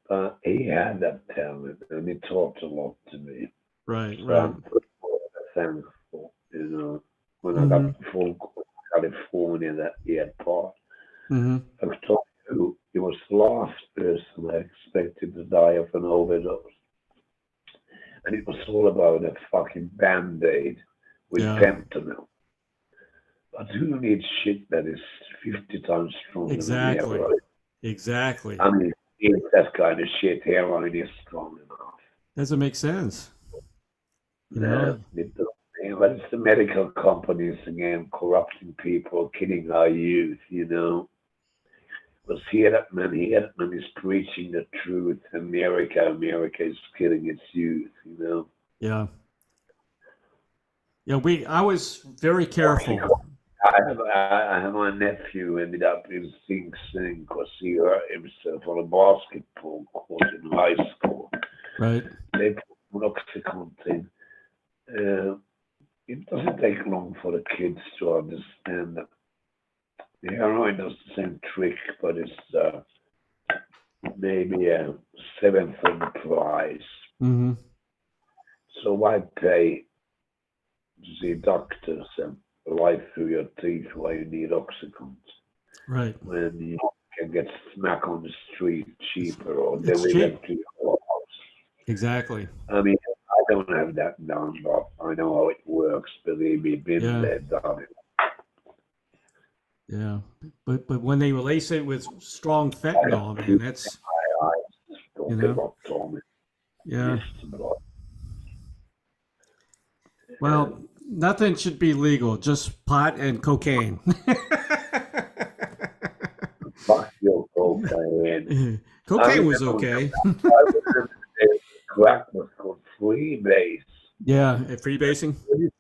Speaker 2: But he had that talent and he taught a lot to me.
Speaker 1: Right.
Speaker 2: So
Speaker 1: Right.
Speaker 2: I'm thankful, when I
Speaker 1: Mm-hmm.
Speaker 2: got the phone call from California that he had passed.
Speaker 1: Mm-hmm.
Speaker 2: I told you he was the last person I expected to die of an overdose. And it was all about a fucking band-aid with
Speaker 1: Yeah.
Speaker 2: fentanyl. But who needs shit that is 50 times stronger than
Speaker 1: Exactly.
Speaker 2: heroin?
Speaker 1: Exactly.
Speaker 2: I mean, if that kind of shit, heroin is strong enough.
Speaker 1: Doesn't make sense. You
Speaker 2: No,
Speaker 1: know.
Speaker 2: it doesn't. But it's the medical companies again corrupting people, killing our youth. Because Hedman is preaching the truth. America is killing its youth.
Speaker 1: Yeah. Yeah. I was very
Speaker 2: Toxic.
Speaker 1: careful.
Speaker 2: I have my nephew ended up in Sing Sing because he hurt himself on a basketball court in high school.
Speaker 1: Right.
Speaker 2: They put Oxycontin. Uh, it doesn't take long for the kids to understand that the heroin does the same trick, but it's maybe a seventh of the price.
Speaker 1: Mm-hmm.
Speaker 2: So why pay to see doctors and life through your teeth while you need Oxycontin
Speaker 1: Right.
Speaker 2: when you can get smack on the street cheaper or
Speaker 1: It's cheap.
Speaker 2: delivered to your house?
Speaker 1: Exactly.
Speaker 2: I mean, I don't have that done, but I know how it works. Believe me, been
Speaker 1: Yeah.
Speaker 2: there, done it.
Speaker 1: Yeah. But when they release it with strong
Speaker 2: I
Speaker 1: fentanyl, man, that's
Speaker 2: don't
Speaker 1: you
Speaker 2: give
Speaker 1: know.
Speaker 2: up, Tommy.
Speaker 1: Yeah.
Speaker 2: Yes, blood.
Speaker 1: Well, nothing should be legal, just pot and cocaine.
Speaker 2: Fuck your cocaine. I
Speaker 1: Cocaine was
Speaker 2: remember when
Speaker 1: okay.
Speaker 2: I was in the days, crack was called freebase.
Speaker 1: Yeah, freebasing.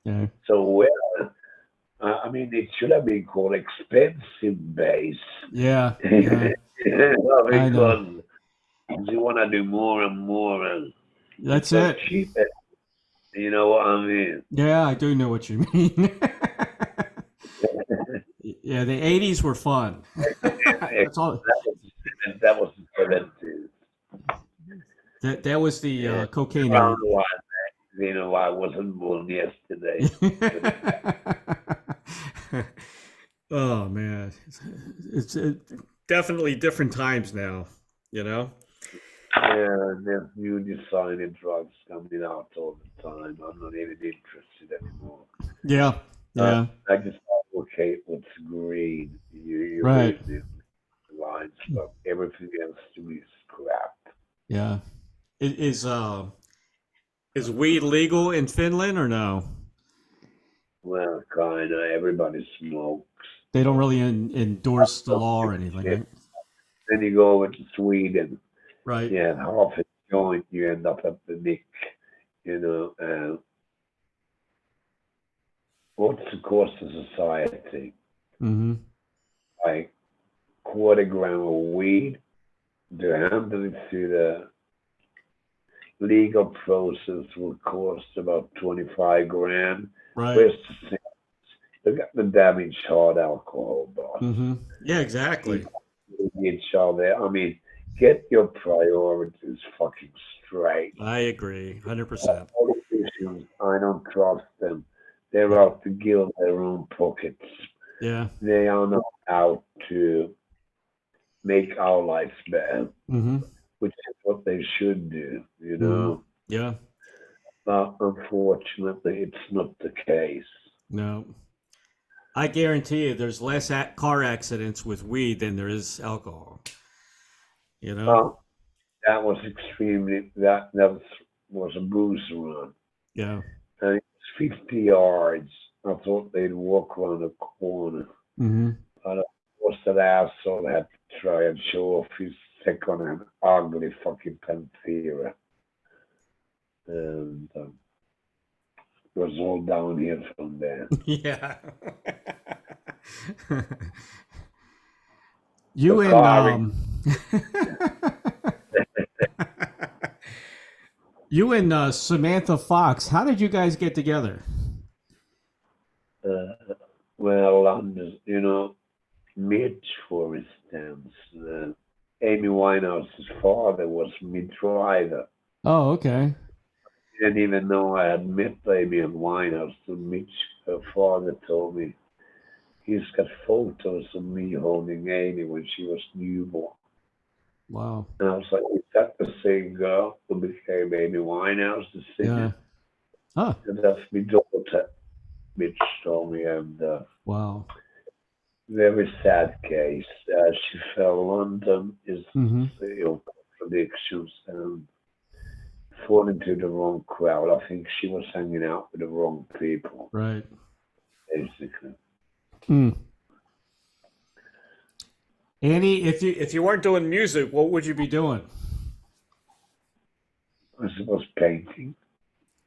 Speaker 1: Yeah.
Speaker 2: So well, I mean, it should have been called expensive base.
Speaker 1: Yeah. Yeah. I know.
Speaker 2: Because you want to do more and more, and it's
Speaker 1: That's
Speaker 2: so
Speaker 1: it.
Speaker 2: cheap. You know what I mean?
Speaker 1: Yeah, I do know what you mean. Yeah, the 80s were fun. That's all.
Speaker 2: That was the 70s.
Speaker 1: That was the
Speaker 2: Yeah.
Speaker 1: cocaine
Speaker 2: Crown
Speaker 1: era.
Speaker 2: wine, I wasn't born yesterday.
Speaker 1: Oh man, it's definitely different times now. You know.
Speaker 2: Yeah, there's new designer drugs coming out all the time. I'm not even interested anymore.
Speaker 1: Yeah. Yeah.
Speaker 2: I just advocate what's green. You
Speaker 1: Right.
Speaker 2: read the lines, but everything else to me is crap.
Speaker 1: Yeah. Is weed legal in Finland or no?
Speaker 2: Well, kind of everybody smokes.
Speaker 1: They don't really endorse the
Speaker 2: Don't
Speaker 1: law
Speaker 2: give
Speaker 1: or
Speaker 2: a
Speaker 1: anything,
Speaker 2: shit.
Speaker 1: right?
Speaker 2: Then you go over to Sweden.
Speaker 1: Right.
Speaker 2: Yeah, half a joint, you end up at the nick. what's the cost to society?
Speaker 1: Mm-hmm.
Speaker 2: Like quarter gram of weed to handle it through the legal process will cost about 25 grand.
Speaker 1: Right.
Speaker 2: Where's the thing? Look at the damage hard alcohol, boss.
Speaker 1: Mm-hmm. Yeah, exactly.
Speaker 2: Each other. I mean, get your priorities fucking straight.
Speaker 1: I agree, 100%.
Speaker 2: Politicians, I don't trust them. They're
Speaker 1: Yeah.
Speaker 2: out to gild their own pockets.
Speaker 1: Yeah.
Speaker 2: They are not out to make our lives better,
Speaker 1: Mm-hmm.
Speaker 2: which is what they should do, you
Speaker 1: Mm-hmm.
Speaker 2: know.
Speaker 1: Yeah.
Speaker 2: But unfortunately, it's not the case.
Speaker 1: No. I guarantee you there's less car accidents with weed than there is alcohol. You know?
Speaker 2: Well, that was extremely, was a booze run.
Speaker 1: Yeah.
Speaker 2: And it was 50 yards. I thought they'd walk around the corner.
Speaker 1: Mm-hmm.
Speaker 2: But of course, that asshole had to try and show off his second-hand ugly fucking Panthera. And it was all downhill from there.
Speaker 1: Yeah. You
Speaker 2: The
Speaker 1: and
Speaker 2: car,
Speaker 1: you and Samantha Fox, how did you guys get together?
Speaker 2: uh, well, you know, Mitch, for instance, Amy Winehouse's father was Mitch Ryder.
Speaker 1: Oh, okay.
Speaker 2: Didn't even know I had met Amy Winehouse. So Mitch, her father, told me he's got photos of me holding Amy when she was newborn.
Speaker 1: Wow.
Speaker 2: And I was like, is that the same girl who became Amy Winehouse, the
Speaker 1: Yeah.
Speaker 2: singer?
Speaker 1: Huh.
Speaker 2: And that's my daughter, Mitch told me. And
Speaker 1: Wow.
Speaker 2: very sad case. She fell. London is
Speaker 1: Mm-hmm.
Speaker 2: contradictions and fall into the wrong crowd. I think she was hanging out with the wrong people,
Speaker 1: Right.
Speaker 2: basically.
Speaker 1: Hmm. Annie, if you weren't doing music, what would you be doing?
Speaker 2: I suppose painting.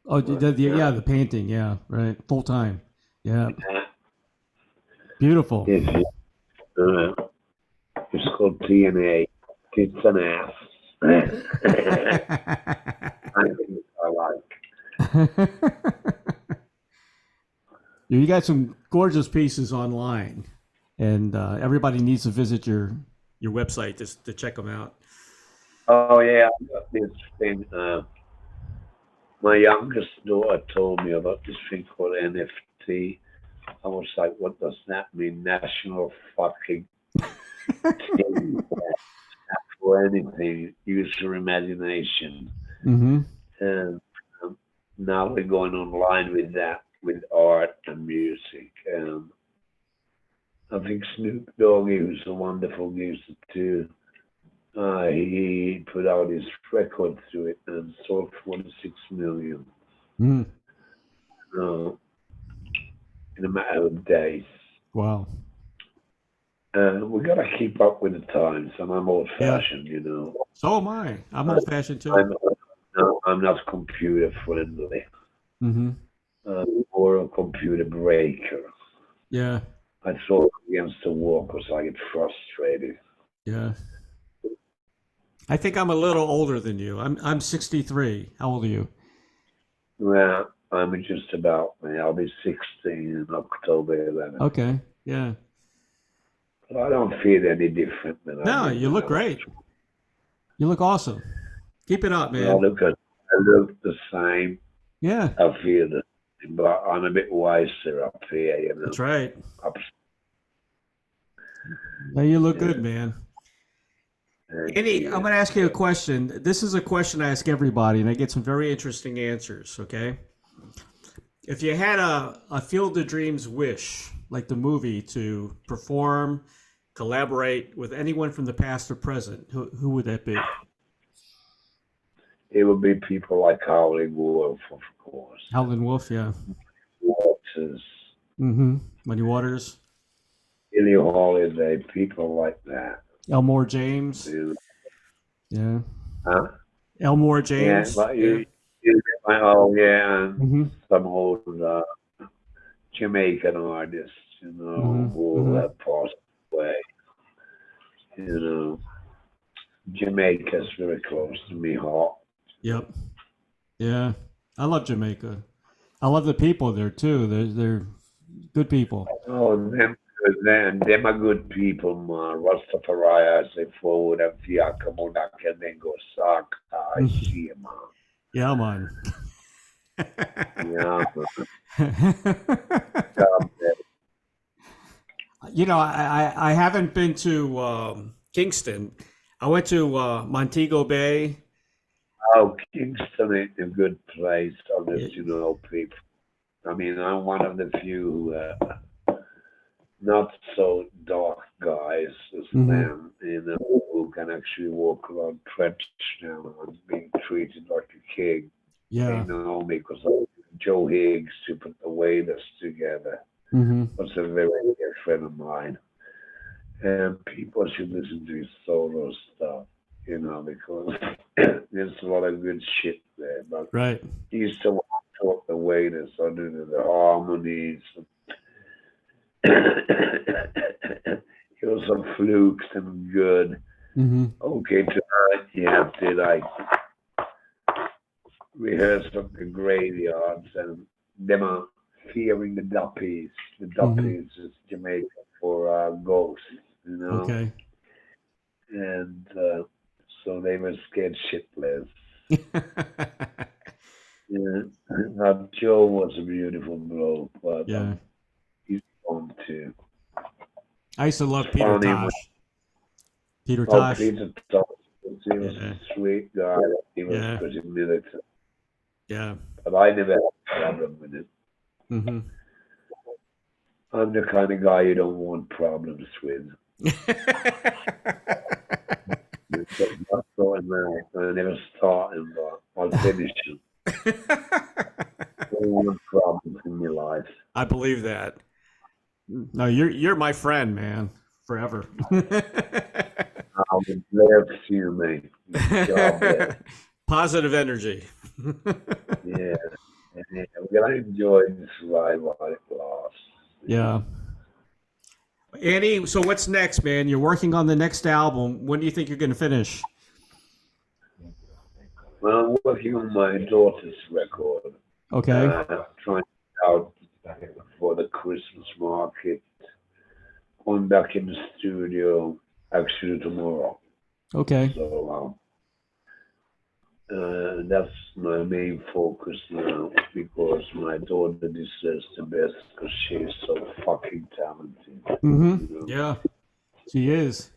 Speaker 1: Oh,
Speaker 2: Yeah.
Speaker 1: the painting. Yeah, right. Full time. Yeah.
Speaker 2: Yeah.
Speaker 1: Beautiful.
Speaker 2: It's, it's called TNA. Tits and ass. I think I like.
Speaker 1: You got some gorgeous pieces online, and everybody needs to visit your website just to check them out.
Speaker 2: Oh yeah, I got this thing. My youngest daughter told me about this thing called NFT. I was like, what does that mean? National fucking thing for anything. Use your imagination.
Speaker 1: Mm-hmm.
Speaker 2: And now we're going online with that, with art and music. And I think Snoop Doggy, who's a wonderful music too, he put out his record through it and sold 46 million
Speaker 1: Mm.
Speaker 2: uh, in a matter of days.
Speaker 1: Wow.
Speaker 2: And we got to keep up with the times. And I'm old
Speaker 1: Yeah.
Speaker 2: fashioned, you know.
Speaker 1: So am I. I'm old fashioned too.
Speaker 2: I'm not computer friendly.
Speaker 1: Mm-hmm.
Speaker 2: Or a computer breaker.
Speaker 1: Yeah.
Speaker 2: I throw it against the wall because I get frustrated.
Speaker 1: Yeah. I think I'm a little older than you. I'm 63. How old are you?
Speaker 2: Well, I'm just about, I'll be 16 in October 11th.
Speaker 1: Okay. Yeah.
Speaker 2: But I don't feel any different than I
Speaker 1: No,
Speaker 2: did
Speaker 1: you
Speaker 2: when
Speaker 1: look
Speaker 2: I
Speaker 1: great. You look awesome. Keep it up,
Speaker 2: I
Speaker 1: man.
Speaker 2: look the same.
Speaker 1: Yeah.
Speaker 2: I feel the same, but I'm a bit wiser up here, you know.
Speaker 1: That's right.
Speaker 2: Up,
Speaker 1: Yeah, you look
Speaker 2: yeah.
Speaker 1: good, man.
Speaker 2: Thank
Speaker 1: Andy,
Speaker 2: you.
Speaker 1: I'm going to ask you a question. This is a question I ask everybody, and I get some very interesting answers, okay? If you had a Field of Dreams wish, like the movie, to perform, collaborate with anyone from the past or present, who would that be?
Speaker 2: It would be people like Howling Wolf, of course.
Speaker 1: Howlin' Wolf, yeah.
Speaker 2: Waters,
Speaker 1: Mm-hmm. Muddy Waters.
Speaker 2: Billie Holiday, people like that.
Speaker 1: Elmore James.
Speaker 2: You
Speaker 1: Yeah.
Speaker 2: know. Huh?
Speaker 1: Elmore
Speaker 2: Yeah,
Speaker 1: James.
Speaker 2: but
Speaker 1: Yeah.
Speaker 2: you get my, oh yeah, and
Speaker 1: Mm-hmm.
Speaker 2: some old Jamaican artists, who
Speaker 1: Hmm.
Speaker 2: have passed away. You know, Jamaica's very close to me heart.
Speaker 1: Yep. Yeah. I love Jamaica. I love the people there too. They're good people.
Speaker 2: Oh, them are good people, man. Rastafari, as they forward and Fiaka Monak and then go Saka. I see, man.
Speaker 1: Yeah, man.
Speaker 2: Yeah, man. God,
Speaker 1: I haven't been to Kingston. I went to Montego Bay.
Speaker 2: oh, Kingston ain't a good place,
Speaker 1: Yeah.
Speaker 2: honest, people. I mean, I'm one of the few not so dark guys as
Speaker 1: Hmm.
Speaker 2: them, who can actually walk around trench now and being treated like a king. They
Speaker 1: Yeah.
Speaker 2: know me because Joe Higgs, who put the Wailers together,
Speaker 1: Hmm.
Speaker 2: was a very dear friend of mine. And people should listen to his solo stuff, because there's a lot of good shit there. But
Speaker 1: Right.
Speaker 2: he used to talk the Wailers, so do the harmonies. It was some flukes and good.
Speaker 1: Hmm.
Speaker 2: Okay, tonight you have to like rehearse at the graveyards and them are fearing the duppies. The
Speaker 1: Hmm.
Speaker 2: duppies is Jamaica for ghosts,
Speaker 1: Okay.
Speaker 2: and so they were scared shitless. Yeah. Now Joe was a beautiful bloke, but
Speaker 1: Yeah.
Speaker 2: he's gone too.
Speaker 1: I used to love
Speaker 2: It's
Speaker 1: Peter
Speaker 2: funny when
Speaker 1: Tosh. Peter
Speaker 2: oh
Speaker 1: Tosh.
Speaker 2: Peter Thomas, he was
Speaker 1: Yeah.
Speaker 2: a sweet guy. He was
Speaker 1: Yeah.
Speaker 2: pretty militant,
Speaker 1: Yeah.
Speaker 2: but I never had a problem with it.
Speaker 1: Hmm.
Speaker 2: I'm the kind of guy you don't want problems with. Because not going now. I never start him, but I'll finish him. I don't want problems in my life.
Speaker 1: I believe that. No, you're my friend, man, forever.
Speaker 2: I would bless you, mate. God bless.
Speaker 1: Positive energy.
Speaker 2: Yeah. Yeah. We're going to enjoy this ride while it lasts.
Speaker 1: Yeah. Annie, so what's next, man? You're working on the next album. When do you think you're going to finish?
Speaker 2: Well, I'm working on my daughter's record,
Speaker 1: Okay.
Speaker 2: trying out for the Christmas market. I'm back in the studio actually tomorrow.
Speaker 1: Okay.
Speaker 2: So that's my main focus now because my daughter deserves the best because she's so fucking talented.
Speaker 1: Mm-hmm.
Speaker 2: You know?
Speaker 1: Yeah, she is.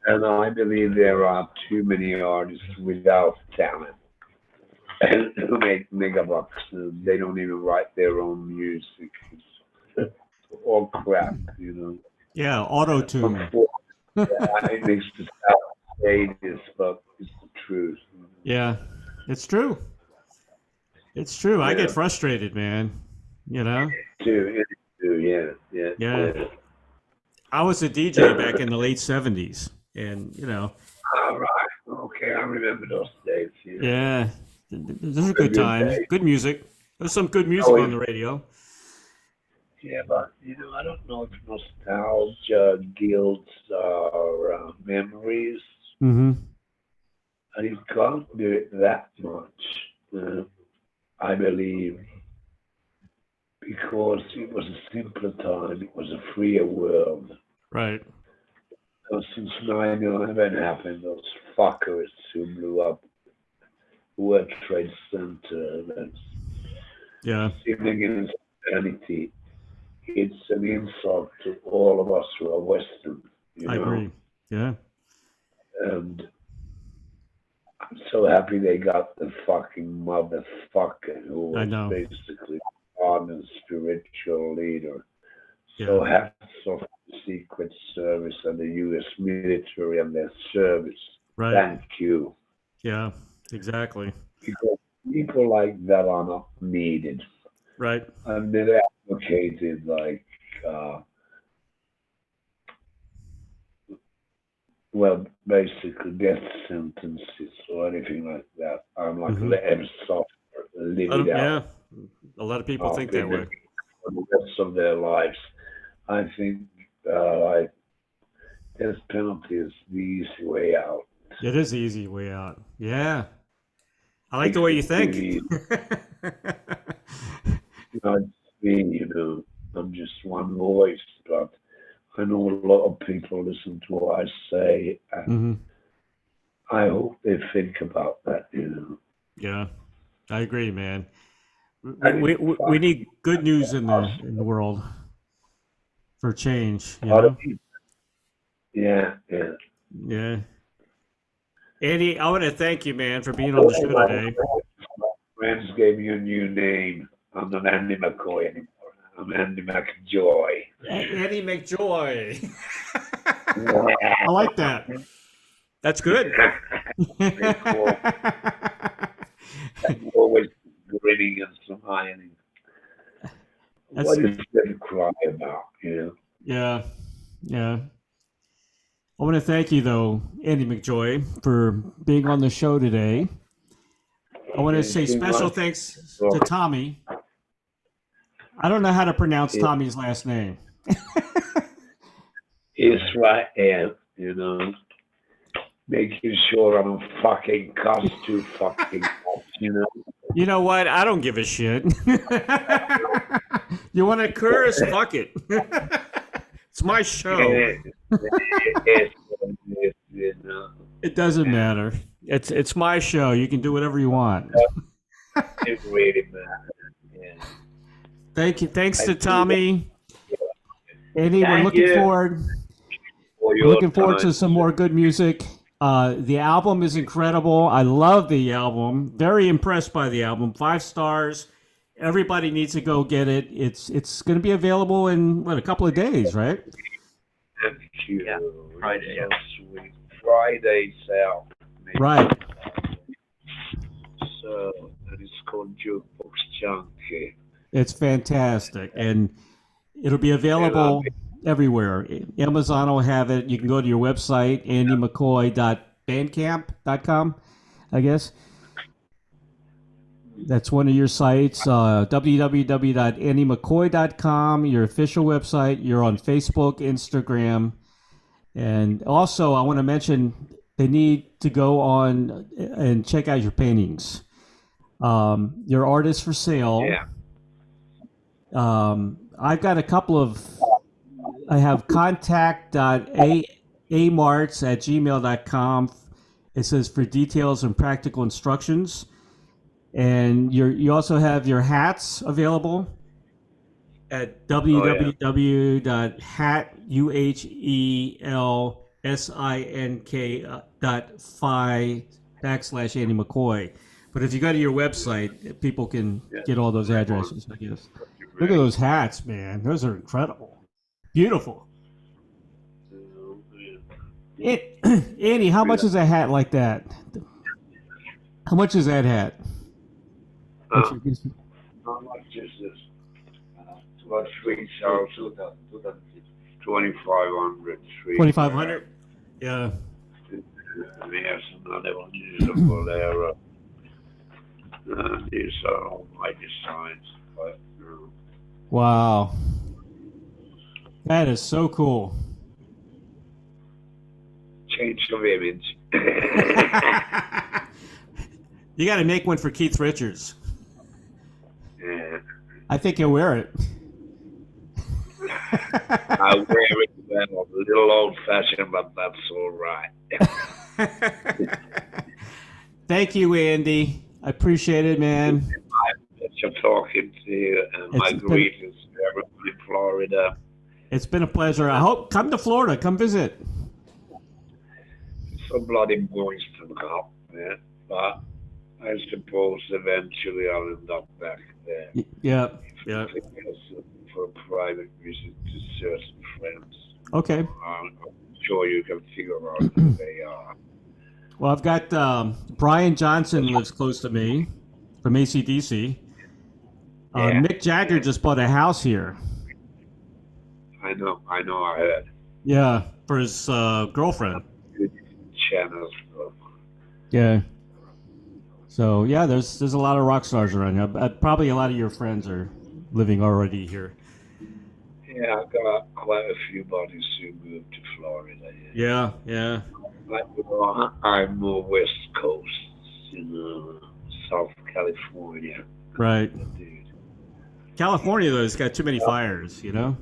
Speaker 2: And I believe there are too many artists without talent who make megabucks. They don't even write their own music. It's all crap.
Speaker 1: Yeah, auto tune.
Speaker 2: Unfortunately, it makes me sad to say this, but it's the truth.
Speaker 1: Yeah, it's true. It's true. I get
Speaker 2: Yeah,
Speaker 1: frustrated, man. You know?
Speaker 2: too. It too. Yeah, yeah,
Speaker 1: Yeah.
Speaker 2: yeah.
Speaker 1: I was a DJ back in the late 70s. And,
Speaker 2: All right. Okay, I remember those days. Yeah,
Speaker 1: yeah, those are
Speaker 2: a
Speaker 1: good
Speaker 2: good
Speaker 1: times.
Speaker 2: day.
Speaker 1: Good music. There's some good music
Speaker 2: Oh,
Speaker 1: on the radio.
Speaker 2: yeah, but I don't know if nostalgia, guilt, or memories,
Speaker 1: Mm-hmm.
Speaker 2: and you can't do it that much. I believe because it was a simpler time, it was a freer world.
Speaker 1: Right.
Speaker 2: So since 9/11 happened, those fuckers who blew up World Trade Center and
Speaker 1: Yeah,
Speaker 2: sin against humanity, it's an insult to all of us who are Western, you
Speaker 1: I
Speaker 2: know.
Speaker 1: agree. Yeah,
Speaker 2: And I'm so happy they got the fucking motherfucker who
Speaker 1: I
Speaker 2: was
Speaker 1: know.
Speaker 2: basically on spiritual leader.
Speaker 1: Yeah,
Speaker 2: So hats off to the Secret Service and the U.S. military and their service.
Speaker 1: right.
Speaker 2: Thank you.
Speaker 1: Yeah, exactly.
Speaker 2: Because people like that are not needed.
Speaker 1: Right.
Speaker 2: And they're advocated like, uh, well, basically death sentences or anything like that. I'm like,
Speaker 1: Mm-hmm.
Speaker 2: let them suffer, live it out.
Speaker 1: Yeah, a lot of people
Speaker 2: I've
Speaker 1: think
Speaker 2: been
Speaker 1: that
Speaker 2: there
Speaker 1: way.
Speaker 2: for the rest of their lives. I think like death penalty is the easy way out.
Speaker 1: It is the easy way out. Yeah. I like the way you think.
Speaker 2: Not me, I'm just one voice, but I know a lot of people listen to what I say, and
Speaker 1: Hmm.
Speaker 2: I hope they think about that,
Speaker 1: Yeah, I agree, man.
Speaker 2: And
Speaker 1: We need good news in the world for change.
Speaker 2: Pardon me? Yeah, yeah.
Speaker 1: Yeah. Andy, I want to thank you, man, for being on the show today.
Speaker 2: Friends gave me a new name. I'm not Andy McCoy anymore. I'm Andy McJoy.
Speaker 1: Andy McJoy. I like that. That's good.
Speaker 2: I'm always grinning and smiling. What is there to cry about,
Speaker 1: Yeah, yeah. I want to thank you, though, Andy McJoy, for being on the show today. I want to say special thanks to Tommy. I don't know how to pronounce Tommy's last name.
Speaker 2: Israel, making sure I don't fucking cuss too fucking much,
Speaker 1: You know what? I don't give a shit. You want to curse? Fuck it. It's my show. It doesn't matter. It's my show. You can do whatever you want.
Speaker 2: It really matters. Yeah.
Speaker 1: Thank you. Thanks to Tommy. Andy, we're looking forward. We're looking forward to some more good music. The album is incredible. I love the album. Very impressed by the album. 5 stars. Everybody needs to go get it. It's going to be available in a couple of days, right?
Speaker 2: Thank you.
Speaker 3: Yeah, Friday.
Speaker 2: So sweet. Friday's out.
Speaker 1: Right.
Speaker 2: So, and it's called Jukebox Junkie.
Speaker 1: It's fantastic, and it'll be available everywhere. Amazon will have it. You can go to your website, andymccoy.bandcamp.com, I guess. That's one of your sites, www.andymccoy.com, your official website. You're on Facebook, Instagram. And also, I want to mention they need to go on and check out your paintings. Your art is for sale.
Speaker 2: Yeah.
Speaker 1: I've got a couple of, I have contact.amarts@gmail.com. It says for details and practical instructions. And you also have your hats available at www.uhelsinc.fi/Andy McCoy. But if you go to your website, people can get all those addresses, I guess. Look at those hats, man. Those are incredible. Beautiful. Andy, how much is a hat like that? How much is that hat?
Speaker 2: How much is this? About 3,000. 2,500.
Speaker 1: 2,500? Yeah.
Speaker 2: There's another one usable there. These are all my designs. But,
Speaker 1: Wow. That is so cool.
Speaker 2: change of image.
Speaker 1: You got to make one for Keith Richards.
Speaker 2: Yeah.
Speaker 1: I think he'll wear it.
Speaker 2: I wear it well, a little old-fashioned, but that's all right.
Speaker 1: Thank you, Andy. I appreciate it, man.
Speaker 2: My pleasure talking to you, and my greetings to everyone in Florida.
Speaker 1: It's been a pleasure. I hope come to Florida. Come visit.
Speaker 2: It's a bloody moist now, yeah, but I suppose eventually I'll end up back there.
Speaker 1: Yeah, yeah.
Speaker 2: For a private visit to certain friends.
Speaker 1: Okay.
Speaker 2: I'm sure you can figure out who they are.
Speaker 1: Well, I've got Brian Johnson lives close to me from AC/DC.
Speaker 2: Yeah.
Speaker 1: Mick Jagger just bought a house here.
Speaker 2: I know, I heard.
Speaker 1: Yeah, for his girlfriend.
Speaker 2: Channels.
Speaker 1: Yeah. So yeah, there's a lot of rock stars around here. Probably a lot of your friends are living already here.
Speaker 2: Yeah, I've got quite a few buddies who moved to Florida.
Speaker 1: Yeah, yeah.
Speaker 2: Like, I'm more West Coast, South California.
Speaker 1: Right.
Speaker 2: Dude.
Speaker 1: California, though, has got too many fires, you know?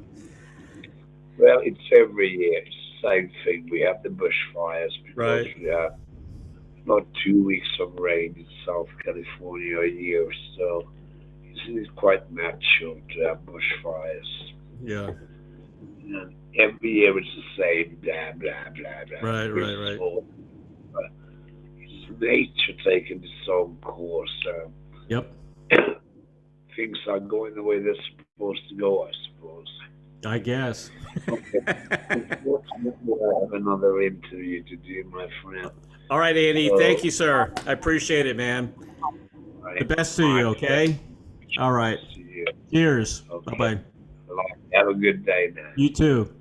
Speaker 2: Well, it's every year. It's the same thing. We have the bushfires because
Speaker 1: Right.
Speaker 2: we have about 2 weeks of rain in South California a year, so it's quite natural to have bushfires.
Speaker 1: Yeah.
Speaker 2: And every year it's the same, blah, blah, blah, blah.
Speaker 1: Right.
Speaker 2: It's nature taking its own course.
Speaker 1: Yep.
Speaker 2: Things are going the way they're supposed to go, I suppose.
Speaker 1: I guess.
Speaker 2: Okay. We'll have another interview to do, my friend.
Speaker 1: All right, Andy. Thank you, sir. I appreciate it, man.
Speaker 2: Right.
Speaker 1: The best to you, okay? All right.
Speaker 2: See you.
Speaker 1: Cheers.
Speaker 2: Okay.
Speaker 1: Bye-bye.
Speaker 2: Have a good day, man.
Speaker 1: You too.